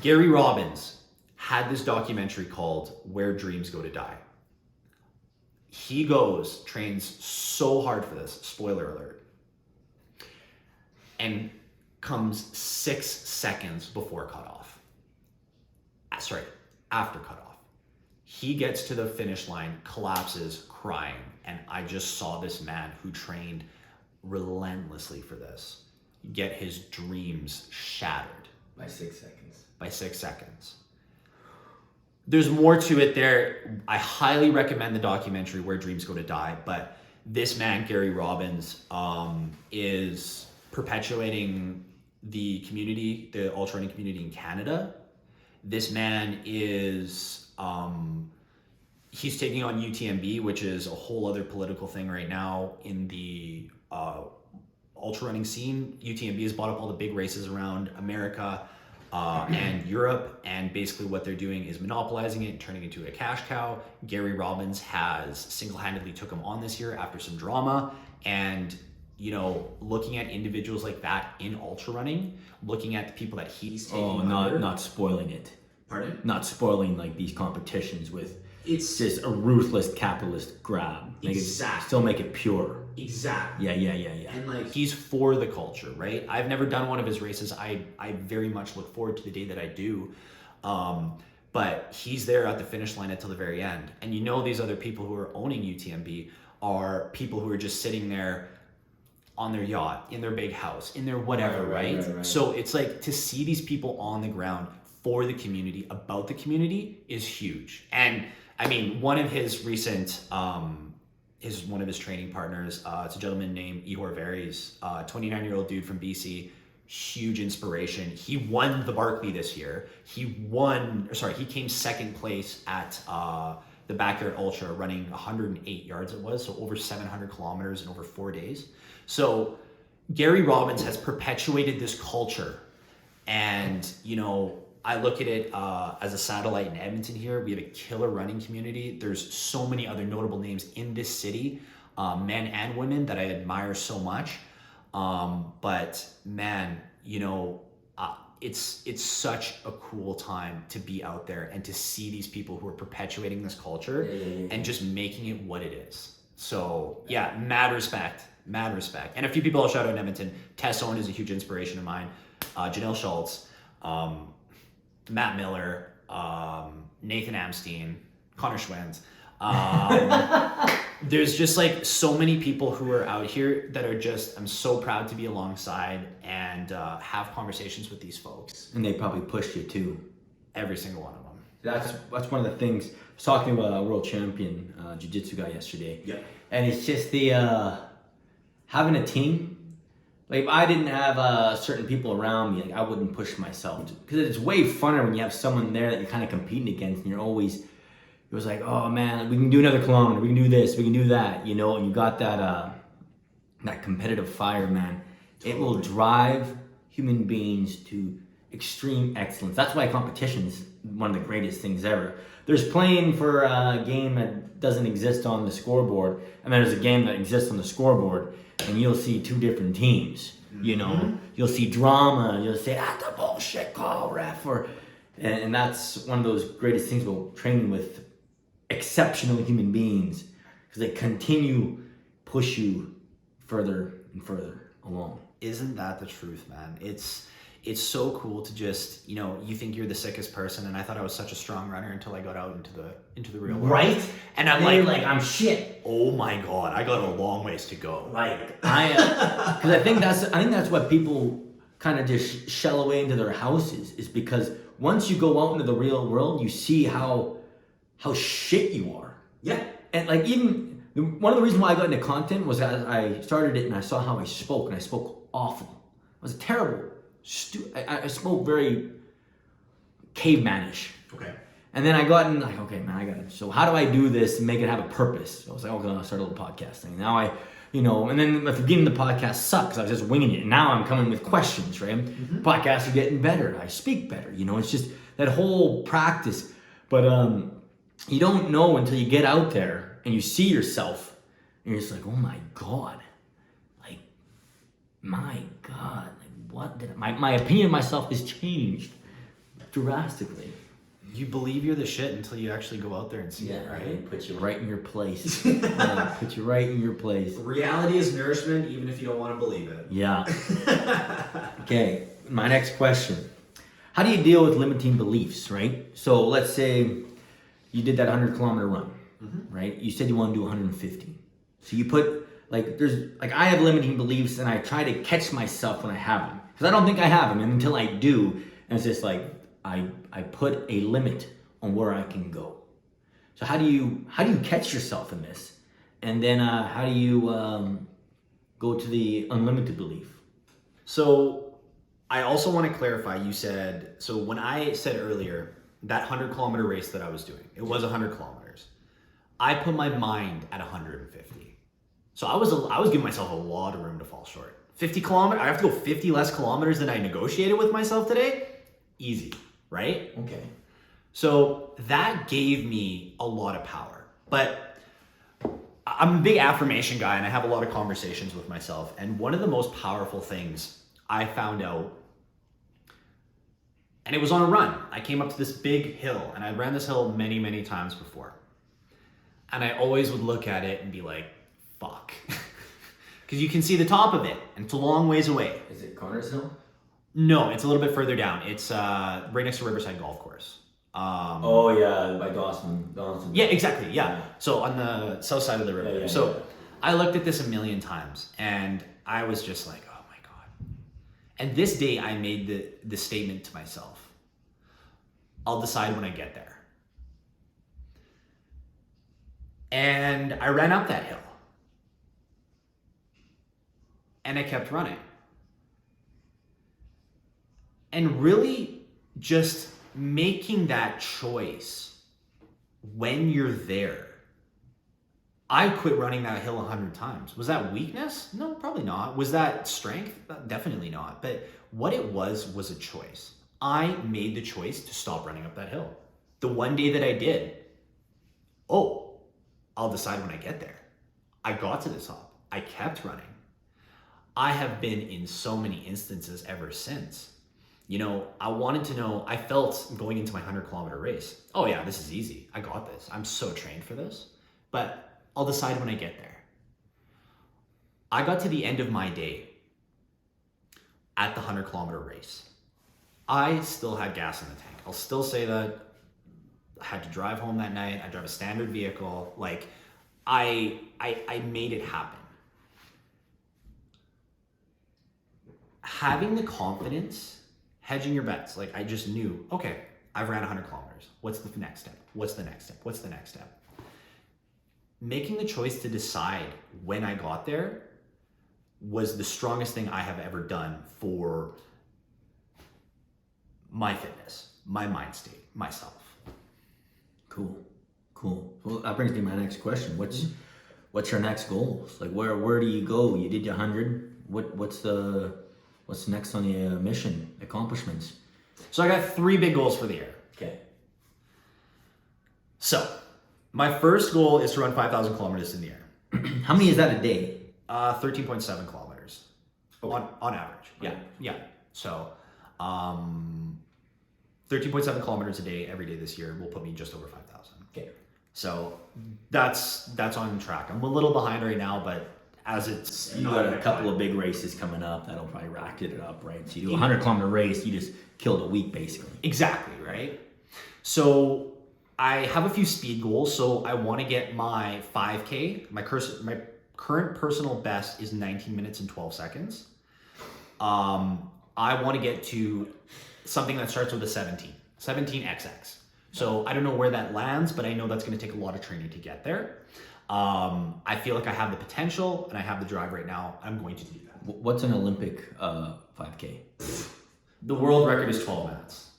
Gary Robbins had this documentary called Where Dreams Go to Die. He trains so hard for this, spoiler alert, and comes 6 seconds before cutoff. After cutoff. He gets to the finish line, collapses, crying, and I just saw this man who trained relentlessly for this get his dreams shattered. By 6 seconds. By 6 seconds. There's more to it there. I highly recommend the documentary Where Dreams Go to Die, but this man, Gary Robbins, is perpetuating the community, the ultra running community in Canada. This man is, he's taking on UTMB, which is a whole other political thing right now in the ultra running scene. UTMB has bought up all the big races around America and Europe, and basically what they're doing is monopolizing it and turning it into a cash cow. Gary Robbins has single-handedly took him on this year after some drama, and looking at individuals like that in ultra running, looking at the people that he's taking not spoiling it. Pardon? Not spoiling like these competitions with It's just a ruthless capitalist grab. Still make it pure. exactly. Yeah. And like he's for the culture, right? I've never done one of his races. I very much look forward to the day that I do. But he's there at the finish line until the very end. And these other people who are owning UTMB are people who are just sitting there on their yacht, in their big house, in their whatever, right? So it's like to see these people on the ground for the community, about the community, is huge. And I mean, one of his recent, one of his training partners, it's a gentleman named Ihor Veres, 29-year-old dude from BC, huge inspiration. He won the Barkley this year. He came second place at the Backyard Ultra, running 108 yards it was, so over 700 kilometers in over 4 days. So Gary Robbins has perpetuated this culture, and I look at it as a satellite in Edmonton here. We have a killer running community. There's so many other notable names in this city, men and women, that I admire so much. But man, it's such a cool time to be out there and to see these people who are perpetuating this culture and just making it what it is. So yeah, mad respect. And a few people I'll shout out in Edmonton. Tess Owen is a huge inspiration of mine. Janelle Schultz, Matt Miller, Nathan Amstein, Connor Schwindt. There's just like so many people who are out here that are just, I'm so proud to be alongside and have conversations with these folks. And they probably pushed you too. Every single one of them. That's one of the things. I was talking about a world champion jiu-jitsu guy yesterday. Yeah. And it's just the having a team. Like if I didn't have certain people around me, like I wouldn't push myself, because it's way funner when you have someone there that you're kind of competing against, and you're always, it was like, oh man, we can do another kilometer, we can do this, we can do that, and you got that competitive fire, man. Totally. It will drive human beings to extreme excellence. That's why competition's one of the greatest things ever. There's playing for a game that doesn't exist on the scoreboard, and then there's a game that exists on the scoreboard, and you'll see two different teams. You'll see drama, you'll say, that's a bullshit call, ref, or And that's one of those greatest things about training with exceptional human beings, because they continue push you further and further along. Isn't that the truth, man? It's so cool to just, you think you're the sickest person, and I thought I was such a strong runner until I got out into the real world. Right? And I'm like I'm shit. Oh my God, I got a long ways to go. Like because I think that's what people kind of just shell away into their houses, is because once you go out into the real world, you see how shit you are. Yeah. And like even one of the reasons why I got into content was that I started it and I saw how I spoke, and I spoke awful. I was terrible. I spoke very cavemanish. Okay. And then I got in like, okay, man, so how do I do this and make it have a purpose? So I was like, okay, I'll start a little podcast thing. Now and then at the beginning of the podcast sucks. I was just winging it. And now I'm coming with questions, right? Mm-hmm. Podcasts are getting better. I speak better. It's just that whole practice. But you don't know until you get out there and you see yourself and you're just like, oh my God. Like, my God. What did my opinion of myself has changed drastically. You believe you're the shit until you actually go out there and see it, right? It puts you right in your place. Puts you right in your place. Reality is nourishment, even if you don't want to believe it. Yeah. Okay, my next question. How do you deal with limiting beliefs, right? So let's say you did that 100-kilometer run, right? You said you want to do 150. So you put, I have limiting beliefs, and I try to catch myself when I have them. Because I don't think I have them, and until I do, and it's just like, I put a limit on where I can go. So how do you catch yourself in this? And then how do you go to the unlimited belief? So I also want to clarify, you said, so when I said earlier, that 100-kilometer race that I was doing, it was 100 kilometers. I put my mind at 150. So I was giving myself a lot of room to fall short. 50 kilometers, I have to go 50 less kilometers than I negotiated with myself today. Easy, right? Okay. So that gave me a lot of power. But I'm a big affirmation guy, and I have a lot of conversations with myself. And one of the most powerful things I found out, and it was on a run. I came up to this big hill, and I ran this hill many, many times before. And I always would look at it and be like, fuck. Because you can see the top of it, and it's a long ways away. Is it Connor's Hill? No, it's a little bit further down. It's right next to Riverside Golf Course. Oh yeah, by Dawson. Yeah, exactly. Yeah. So on the south side of the river. Yeah. I looked at this a million times, and I was just like, oh my God. And this day I made the statement to myself, I'll decide when I get there. And I ran up that hill. And I kept running. And really just making that choice when you're there. I quit running that hill 100 times. Was that weakness? No, probably not. Was that strength? Definitely not. But what it was a choice. I made the choice to stop running up that hill. The one day that I did, I'll decide when I get there. I got to the top. I kept running. I have been in so many instances ever since. I wanted to know, I felt going into my 100-kilometer race, oh yeah, this is easy. I got this. I'm so trained for this. But I'll decide when I get there. I got to the end of my day at the 100-kilometer race. I still had gas in the tank. I'll still say that. I had to drive home that night. I drive a standard vehicle. I made it happen. Having the confidence, hedging your bets. I just knew, okay, I've ran 100 kilometers. What's the next step? What's the next step? What's the next step? Making the choice to decide when I got there was the strongest thing I have ever done for my fitness, my mind state, myself. Cool. Well, that brings me to my next question. What's your next goals? Where do you go? You did your 100. What's next on the mission accomplishments? So I got 3 big goals for the year. Okay. So my first goal is to run 5,000 kilometers in the air. How many is that a day? 13.7 kilometers on average. Okay. Yeah. So 13.7 13.7 kilometers a day every day this year will put me just over 5,000. Okay. So that's on track. I'm a little behind right now, but as it's You got a couple of big races coming up that'll probably rack it up, right? So you do a 100-kilometer race, you just killed a week basically. Exactly, right? So I have a few speed goals. So I want to get my 5K. My current personal best is 19 minutes and 12 seconds. I want to get to something that starts with a 17XX. So I don't know where that lands, but I know that's going to take a lot of training to get there. I feel like I have the potential and I have the drive right now. I'm going to do that. What's an Olympic 5K? The world record is 12 minutes.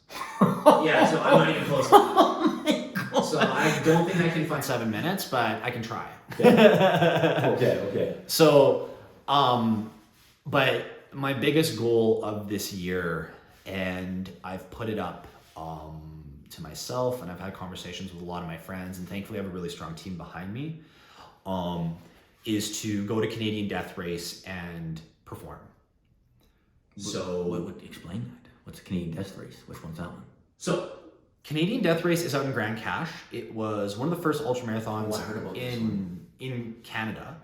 Yeah, so I'm not even close to that. So I don't think I can find 7 minutes, but I can try. Okay. So, but my biggest goal of this year, and I've put it up to myself, and I've had conversations with a lot of my friends, and thankfully I have a really strong team behind me, is to go to Canadian Death Race and perform. So What explain that? What's a Canadian Death Race? Which one's that one? So Canadian Death Race is out in Grand Cache. It was one of the first ultra marathons I heard about this in Canada,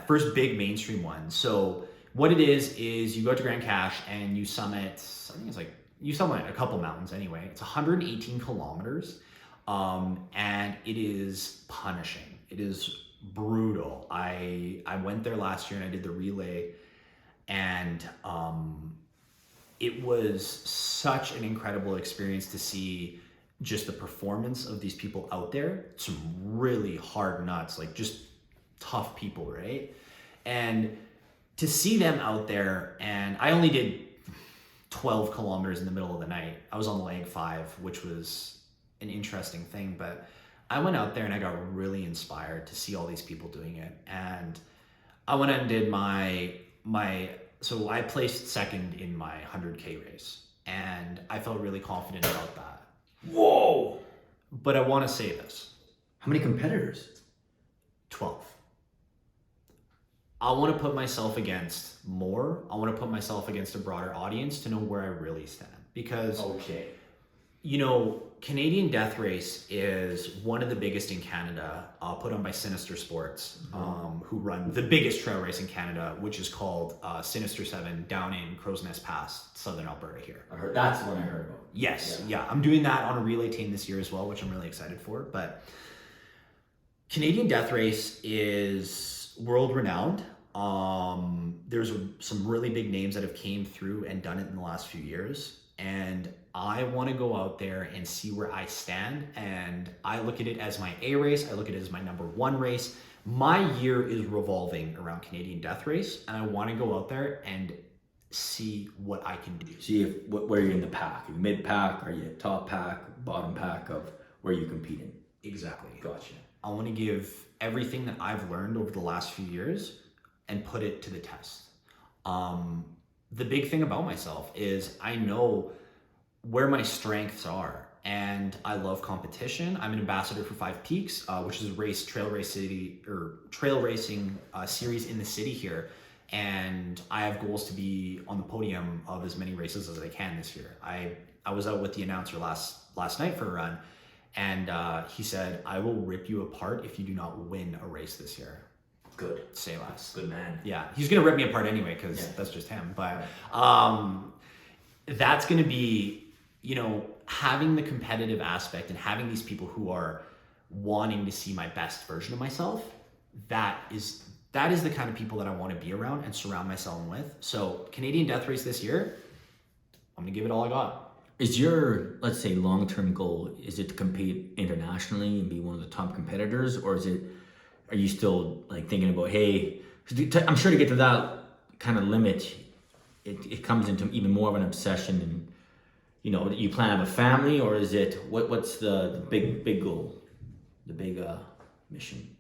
first big mainstream one. So what it is you go to Grand Cache and you summit, I think it's like, you summit a couple mountains anyway. It's 118 kilometers, and it is punishing. It is brutal. I went there last year and I did the relay, and it was such an incredible experience to see just the performance of these people out there. Some really hard nuts, like just tough people, right? And to see them out there, and I only did 12 kilometers in the middle of the night. I was on leg 5, which was an interesting thing, but I went out there and I got really inspired to see all these people doing it. And I went out and did so I placed second in my 100K race, and I felt really confident about that. Whoa! But I want to say this. How many competitors? 12. I want to put myself against more. I want to put myself against a broader audience to know where I really stand. Because, Okay. Canadian Death Race is one of the biggest in Canada, put on by Sinister Sports, who run the biggest trail race in Canada, which is called Sinister 7 down in Crow's Nest Pass, southern Alberta here. That's the one I heard about. Yes, yeah. I'm doing that on a relay team this year as well, which I'm really excited for. But Canadian Death Race is world renowned. There's some really big names that have came through and done it in the last few years. And I want to go out there and see where I stand. And I look at it as my A race. I look at it as my number 1 race. My year is revolving around Canadian Death Race. And I want to go out there and see what I can do. See where you're in the pack. Are you mid-pack? Are you top pack? Bottom pack of where you competing? Exactly. Gotcha. I want to give everything that I've learned over the last few years and put it to the test. The big thing about myself is I know where my strengths are, and I love competition. I'm an ambassador for 5 Peaks, which is a trail racing series in the city here, and I have goals to be on the podium of as many races as I can this year. I was out with the announcer last night for a run, and he said, "I will rip you apart if you do not win a race this year." Good. Say less. Good man. Yeah, he's gonna rip me apart anyway because that's just him. But that's gonna be, having the competitive aspect and having these people who are wanting to see my best version of myself. That is the kind of people that I want to be around and surround myself with. So Canadian Death Race this year, I'm gonna give it all I got. Is your, let's say, long-term goal, is it to compete internationally and be one of the top competitors, or are you still thinking about, hey, I'm sure to get to that kind of limit, it comes into even more of an obsession, and you plan to have a family, or is it what's the big goal, the big mission?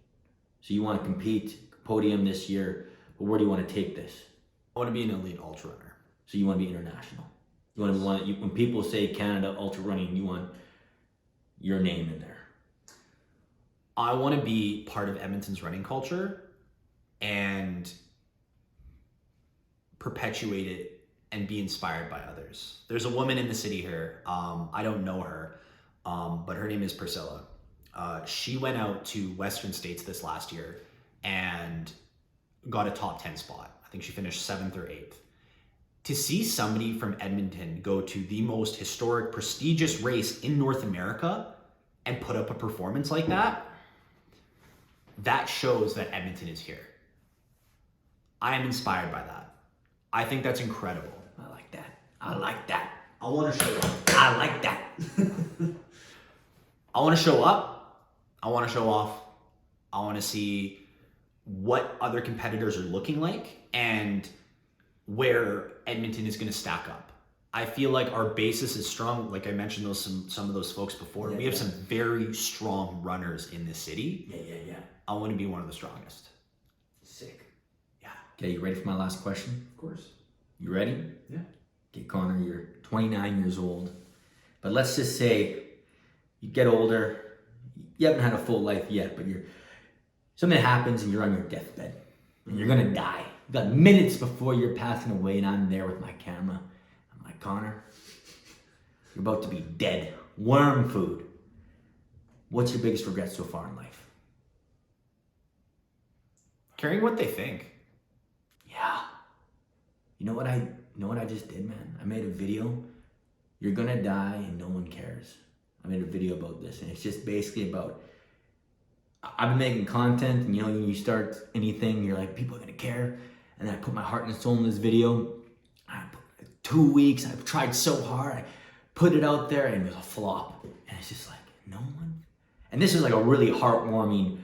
So you want to compete podium this year, but where do you want to take this? I want to be an elite ultra runner. So you want to be international. You want to when people say Canada ultra running, you want your name in there. I want to be part of Edmonton's running culture and perpetuate it and be inspired by others. There's a woman in the city here. I don't know her, but her name is Priscilla. She went out to Western States this last year and got a top 10 spot. I think she finished 7th or 8th. To see somebody from Edmonton go to the most historic, prestigious race in North America and put up a performance like that, that shows that Edmonton is here. I am inspired by that. I think that's incredible. I like that. I like that. I want to show up. I like that. I want to show up. I want to show off. I want to see what other competitors are looking like and where Edmonton is going to stack up. I feel like our basis is strong. Like I mentioned some of those folks before. Yeah, we have some very strong runners in this city. Yeah. I want to be one of the strongest. Sick. Yeah. Okay, you ready for my last question? Of course. You ready? Yeah. Okay, Connor, you're 29 years old. But let's just say you get older. You haven't had a full life yet, but something happens and you're on your deathbed. And you're going to die. You got minutes before you're passing away, and I'm there with my camera. I'm like, Connor, you're about to be dead. Worm food. What's your biggest regret so far in life? Caring what they think. Yeah. You know what I just did, man? I made a video. You're gonna die and no one cares. I made a video about this, and it's just basically about, I've been making content, and when you start anything, you're like, people are gonna care. And then I put my heart and soul in this video. I put 2 weeks, I've tried so hard. I put it out there and it was a flop. And it's just like, no one. And this is like a really heartwarming,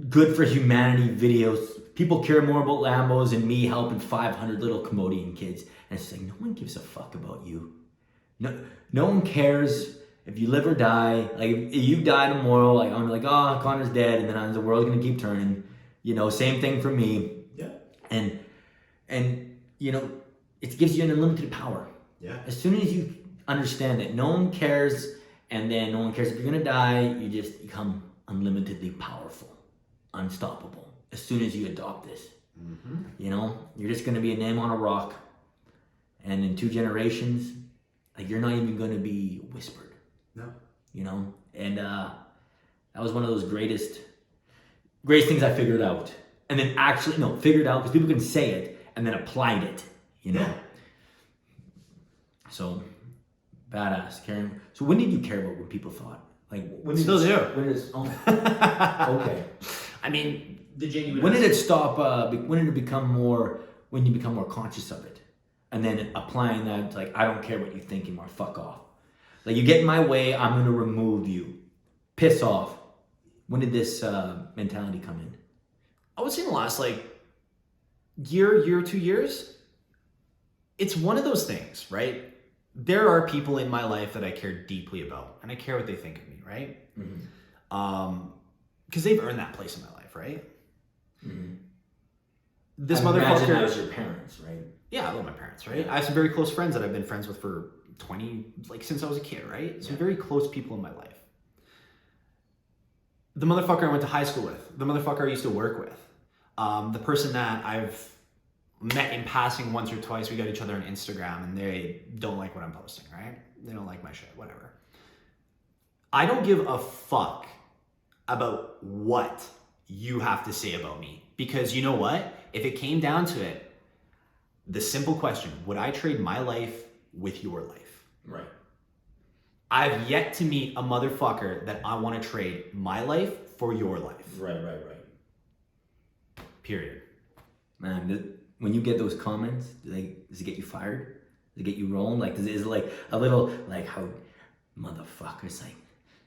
good for humanity videos. People care more about Lambos and me helping 500 little Cambodian kids. And it's like, no one gives a fuck about you. No one cares if you live or die. Like, if you die tomorrow, like, I'm like, oh, Connor's dead, and then the world's gonna keep turning. Same thing for me. Yeah. And it gives you an unlimited power. Yeah. As soon as you understand that no one cares, and then no one cares if you're gonna die, you just become unlimitedly powerful, unstoppable. As soon as you adopt this, you're just gonna be a name on a rock, and in 2 generations, like, you're not even gonna be whispered. No. And that was one of those greatest things I figured out. And then figured out, because people can say it, and then applied it, Yeah. So, badass, caring. So when did you care about what people thought? Like, when Still do. Okay. I mean, The genuine. When did it stop, when did it become more, when you become more conscious of it? And then applying that, like, I don't care what you think anymore, fuck off. Like, you get in my way, I'm gonna remove you. Piss off. When did this mentality come in? I would say in the last year, 2 years, it's one of those things, right? There are people in my life that I care deeply about, and I care what they think of me, right? Because they've earned that place in my life, right? This I imagine motherfucker. that was your parents, right? Yeah, I love my parents, right? I have some very close friends that I've been friends with for since I was a kid, right? Some very close people in my life. The motherfucker I went to high school with, the motherfucker I used to work with, the person that I've met in passing once or twice, we got each other on Instagram, and they don't like what I'm posting, right? They don't like my shit, whatever. I don't give a fuck about what you have to say about me, because you know what? If it came down to it, the simple question, would I trade my life with your life? Right. I've yet to meet a motherfucker that I want to trade my life for your life. Right. Period. Man, when you get those comments, does it get you fired? Does it get you rolling? Like, is it like a little, like, how motherfuckers, like,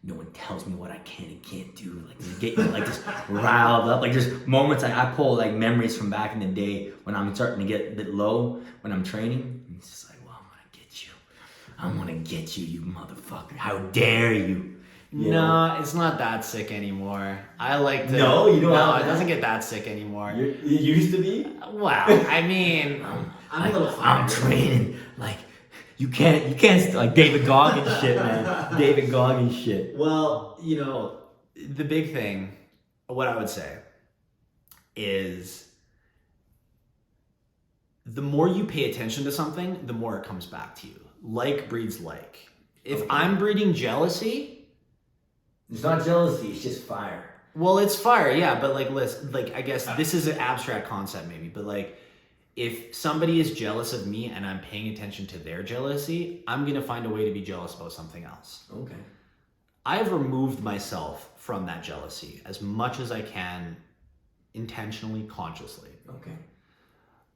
no one tells me what I can and can't do. Like, does it get you, like, just riled up? Like, there's moments, like, I pull, like, memories from back in the day when I'm starting to get a bit low when I'm training. And it's just like, well, I'm gonna get you, you motherfucker. How dare you? No, it's not that sick anymore. I like to. No, you don't No, have it that? doesn't get that sick anymore. It used to be? Wow. I mean, I'm training. Like, you can't, like, David Goggins shit, man. David Goggins shit. well, the big thing, what I would say is the more you pay attention to something, the more it comes back to you. Like breeds like. If I'm breeding jealousy, it's not jealousy, it's just fire. Well, it's fire, yeah, but like, listen, like, I guess this is an abstract concept maybe, but like, if somebody is jealous of me and I'm paying attention to their jealousy, I'm gonna find a way to be jealous about something else. Okay. I've removed myself from that jealousy as much as I can, intentionally, consciously. Okay.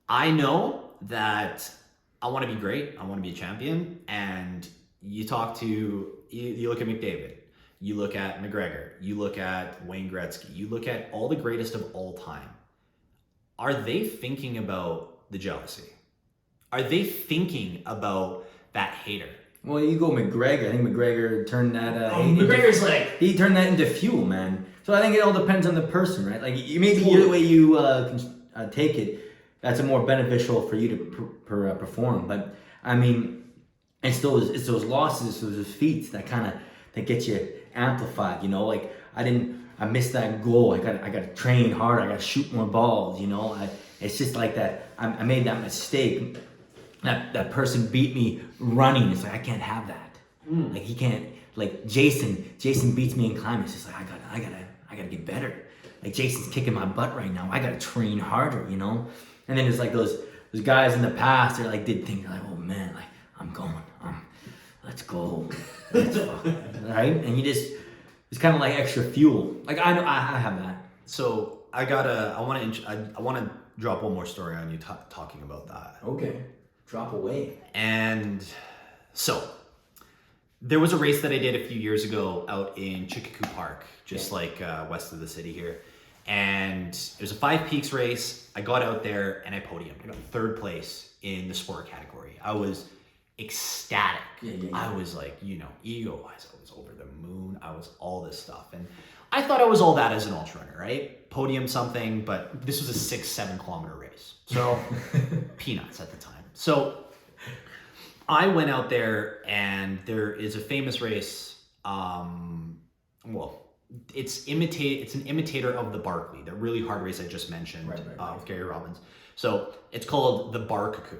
I know that I want to be great. I want to be a champion. And you look at McDavid, you look at McGregor, you look at Wayne Gretzky, you look at all the greatest of all time. Are they thinking about the jealousy? Are they thinking about that hater? Well, you go McGregor. I think McGregor turned that. McGregor's like, he turned that into fuel, man. So I think it all depends on the person, right? Like maybe Totally. the way you take it, that's a more beneficial for you to perform. But I mean, it's those losses, those defeats that get you amplified. You know, like I missed that goal. I got to train harder. I got to shoot more balls. You know, it's just like that. I made that mistake. That person beat me running. It's like I can't have that. Like he can't. Like Jason beats me in climbing. It's just like I gotta get better. Like Jason's kicking my butt right now. I gotta train harder, you know. And then there's like those guys in the past. They're like did things like, oh man, like I'm going. Let's go. Right? And it's kind of like extra fuel. Like I know I have that. So I want to drop one more story on you talking about that. Okay. Drop away. And so there was a race that I did a few years ago out in Chickaku Park, just like west of the city here. And it was a 5 peaks race. I got out there and I podiumed. I got 3rd place in the sport category. I was ecstatic. Yeah. I was like, ego-wise, I was over the moon. I was all this stuff. And I thought I was all that as an ultra runner, right? Podium something, but this was a 6-7 kilometer race. So peanuts at the time. So I went out there and there is a famous race. It's an imitator of the Barkley, the really hard race I just mentioned right. with Gary Robbins. So it's called the Barkaku.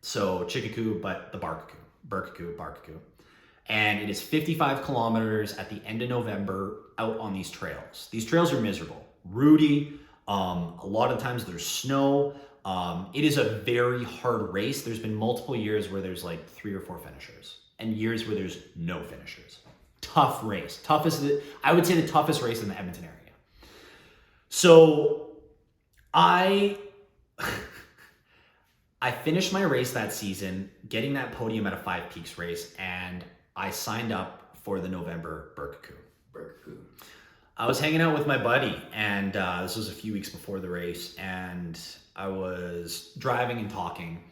So Chickaku, but the Barkaku. And it is 55 kilometers at the end of November out on these trails. These trails are miserable, rooty. A lot of times there's snow. It is a very hard race. There's been multiple years where there's like 3 or 4 finishers and years where there's no finishers. Tough race. I would say the toughest race in the Edmonton area. So I finished my race that season, getting that podium at a 5 peaks race, and I signed up for the November Barkaku. I was hanging out with my buddy, and this was a few weeks before the race, and I was driving and talking,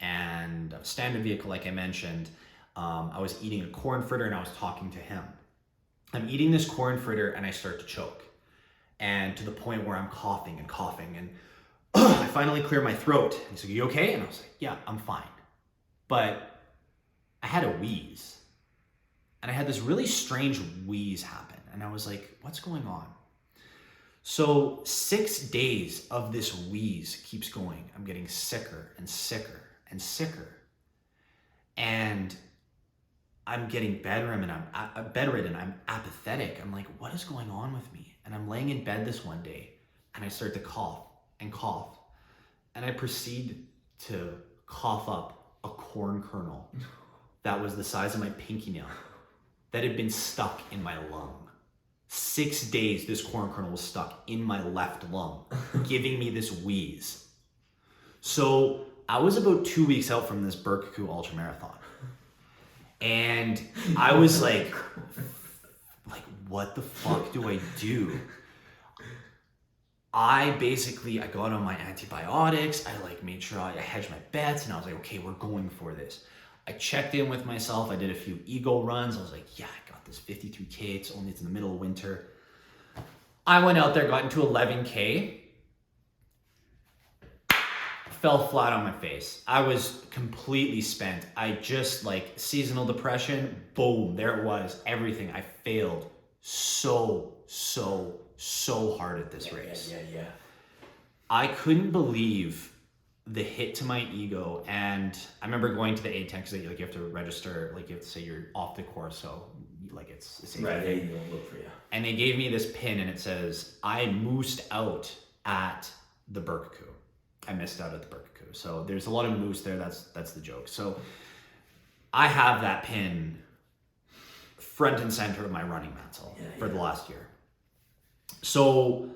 and a standard vehicle, like I mentioned. I was eating a corn fritter, and I was talking to him. I'm eating this corn fritter, and I start to choke, and to the point where I'm coughing, and I finally clear my throat. He's like, "You okay?" And I was like, "Yeah, I'm fine." But I had a wheeze, and I had this really strange wheeze happen, and I was like, "What's going on?" So 6 days of this wheeze keeps going. I'm getting sicker and sicker and sicker. And I'm getting bedridden. I'm apathetic. I'm like, what is going on with me? And I'm laying in bed this one day and I start to cough. And I proceed to cough up a corn kernel that was the size of my pinky nail that had been stuck in my lung. 6 days, this corn kernel was stuck in my left lung, giving me this wheeze. So I was about 2 weeks out from this Barkaku ultramarathon. And I was like, what the fuck do I do? I got on my antibiotics. I made sure I hedged my bets, and I was like, okay, we're going for this. I checked in with myself. I did a few ego runs. I was like, yeah, I got this 53K. It's in the middle of winter. I went out there, got into 11K, fell flat on my face. I was completely spent. I just seasonal depression, boom, there it was, everything. I failed so hard at this race. Yeah. I couldn't believe the hit to my ego, and I remember going to the aid tent because like you have to register, like you have to say you're off the course, so like it's a safe Right, they thing. don't look for you. And they gave me this pin, and it says I moosed out at the Burkakoo. I missed out at the Burkakoo. So there's a lot of moose there. That's the joke. So I have that pin front and center of my running mantle for the last year. So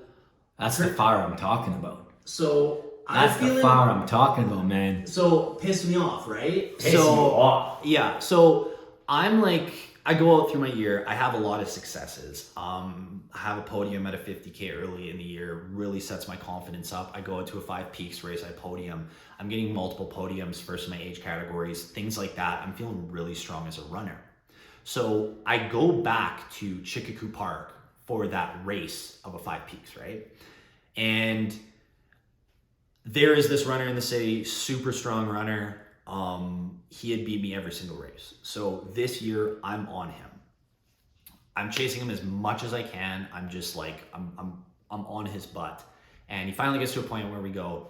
that's the fire I'm talking about. So That's the fire I'm talking about, man. So pissed me off, right? Piss you off. Yeah. So I'm like, I go out through my year. I have a lot of successes. I have a podium at a 50K early in the year. Really sets my confidence up. I go out to a 5 Peaks race. I podium. I'm getting multiple podiums for some of my age categories, things like that. I'm feeling really strong as a runner. So I go back to Chickacoo Park for that race of a 5 Peaks, right? And there is this runner in the city, super strong runner. He had beat me every single race. So this year I'm on him. I'm chasing him as much as I can. I'm just like, I'm on his butt. And he finally gets to a point where we go,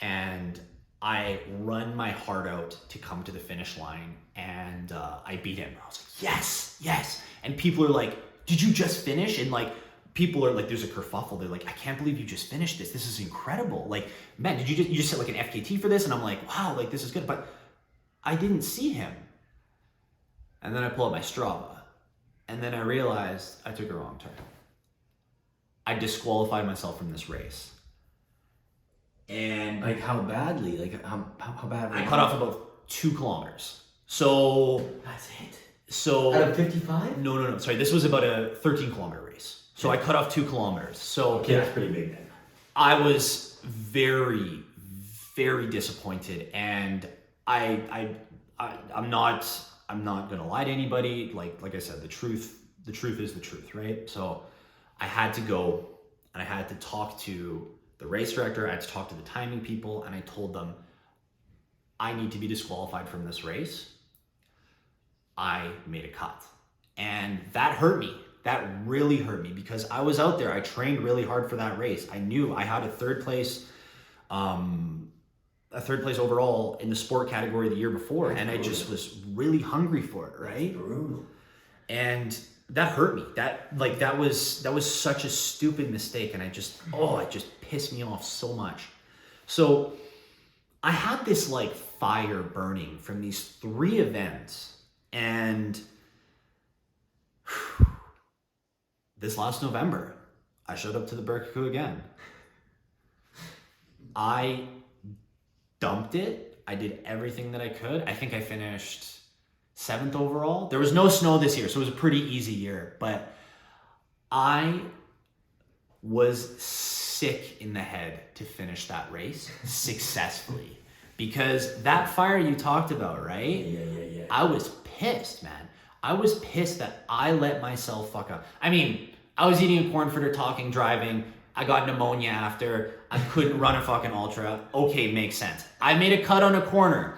and I run my heart out to come to the finish line, and I beat him. I was like, yes, yes. And people are like, did you just finish? And like, people are like, there's a kerfuffle. They're like, I can't believe you just finished this. This is incredible. Like, man, did you just set like an FKT for this? And I'm like, wow, like this is good. But I didn't see him. And then I pull up my Strava, and then I realized I took a wrong turn. I disqualified myself from this race. And Like how badly? Like how badly? I cut off about 2 kilometers. So That's it. So Out of 55? No. Sorry, this was about a 13-kilometer race. So I cut off 2 kilometers. So Okay, that's pretty big then. I was very, very disappointed, and I'm not gonna lie to anybody. Like I said, the truth is the truth, right? So I had to go, and I had to talk to the race director. I had to talk to the timing people, and I told them I need to be disqualified from this race. I made a cut, and that hurt me. That really hurt me because I was out there. I trained really hard for that race. I knew I had a third place overall in the sport category the year before, and I just was really hungry for it, right? That's brutal. And that hurt me. That was such a stupid mistake, and it just pissed me off so much. So I had this like fire burning from these 3 events, and this last November, I showed up to the Burkakoo again. I dumped it. I did everything that I could. I think I finished 7th overall. There was no snow this year, so it was a pretty easy year. But I was sick in the head to finish that race successfully. Because that fire you talked about, right? Yeah. I was pissed, man. I was pissed that I let myself fuck up. I mean, I was eating a corn fritter, talking, driving. I got pneumonia after. I couldn't run a fucking ultra. Okay, makes sense. I made a cut on a corner.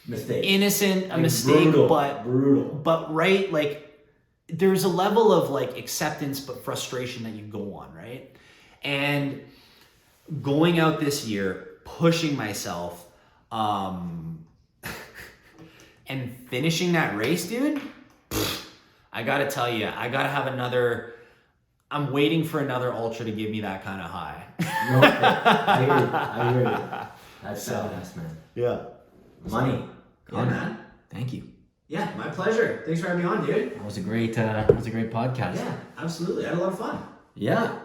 Mistake. Innocent, a mistake, brutal. But right, like, there's a level of like acceptance but frustration that you go on, right? And going out this year, pushing myself, and finishing that race, dude, I gotta tell you, I'm waiting for another ultra to give me that kind of high. No, I hear you. That's badass, man. Yeah. Money. Yeah, man. Thank you. Yeah, my pleasure. Thanks for having me on, dude. That was a great podcast. Yeah, absolutely. I had a lot of fun. Yeah.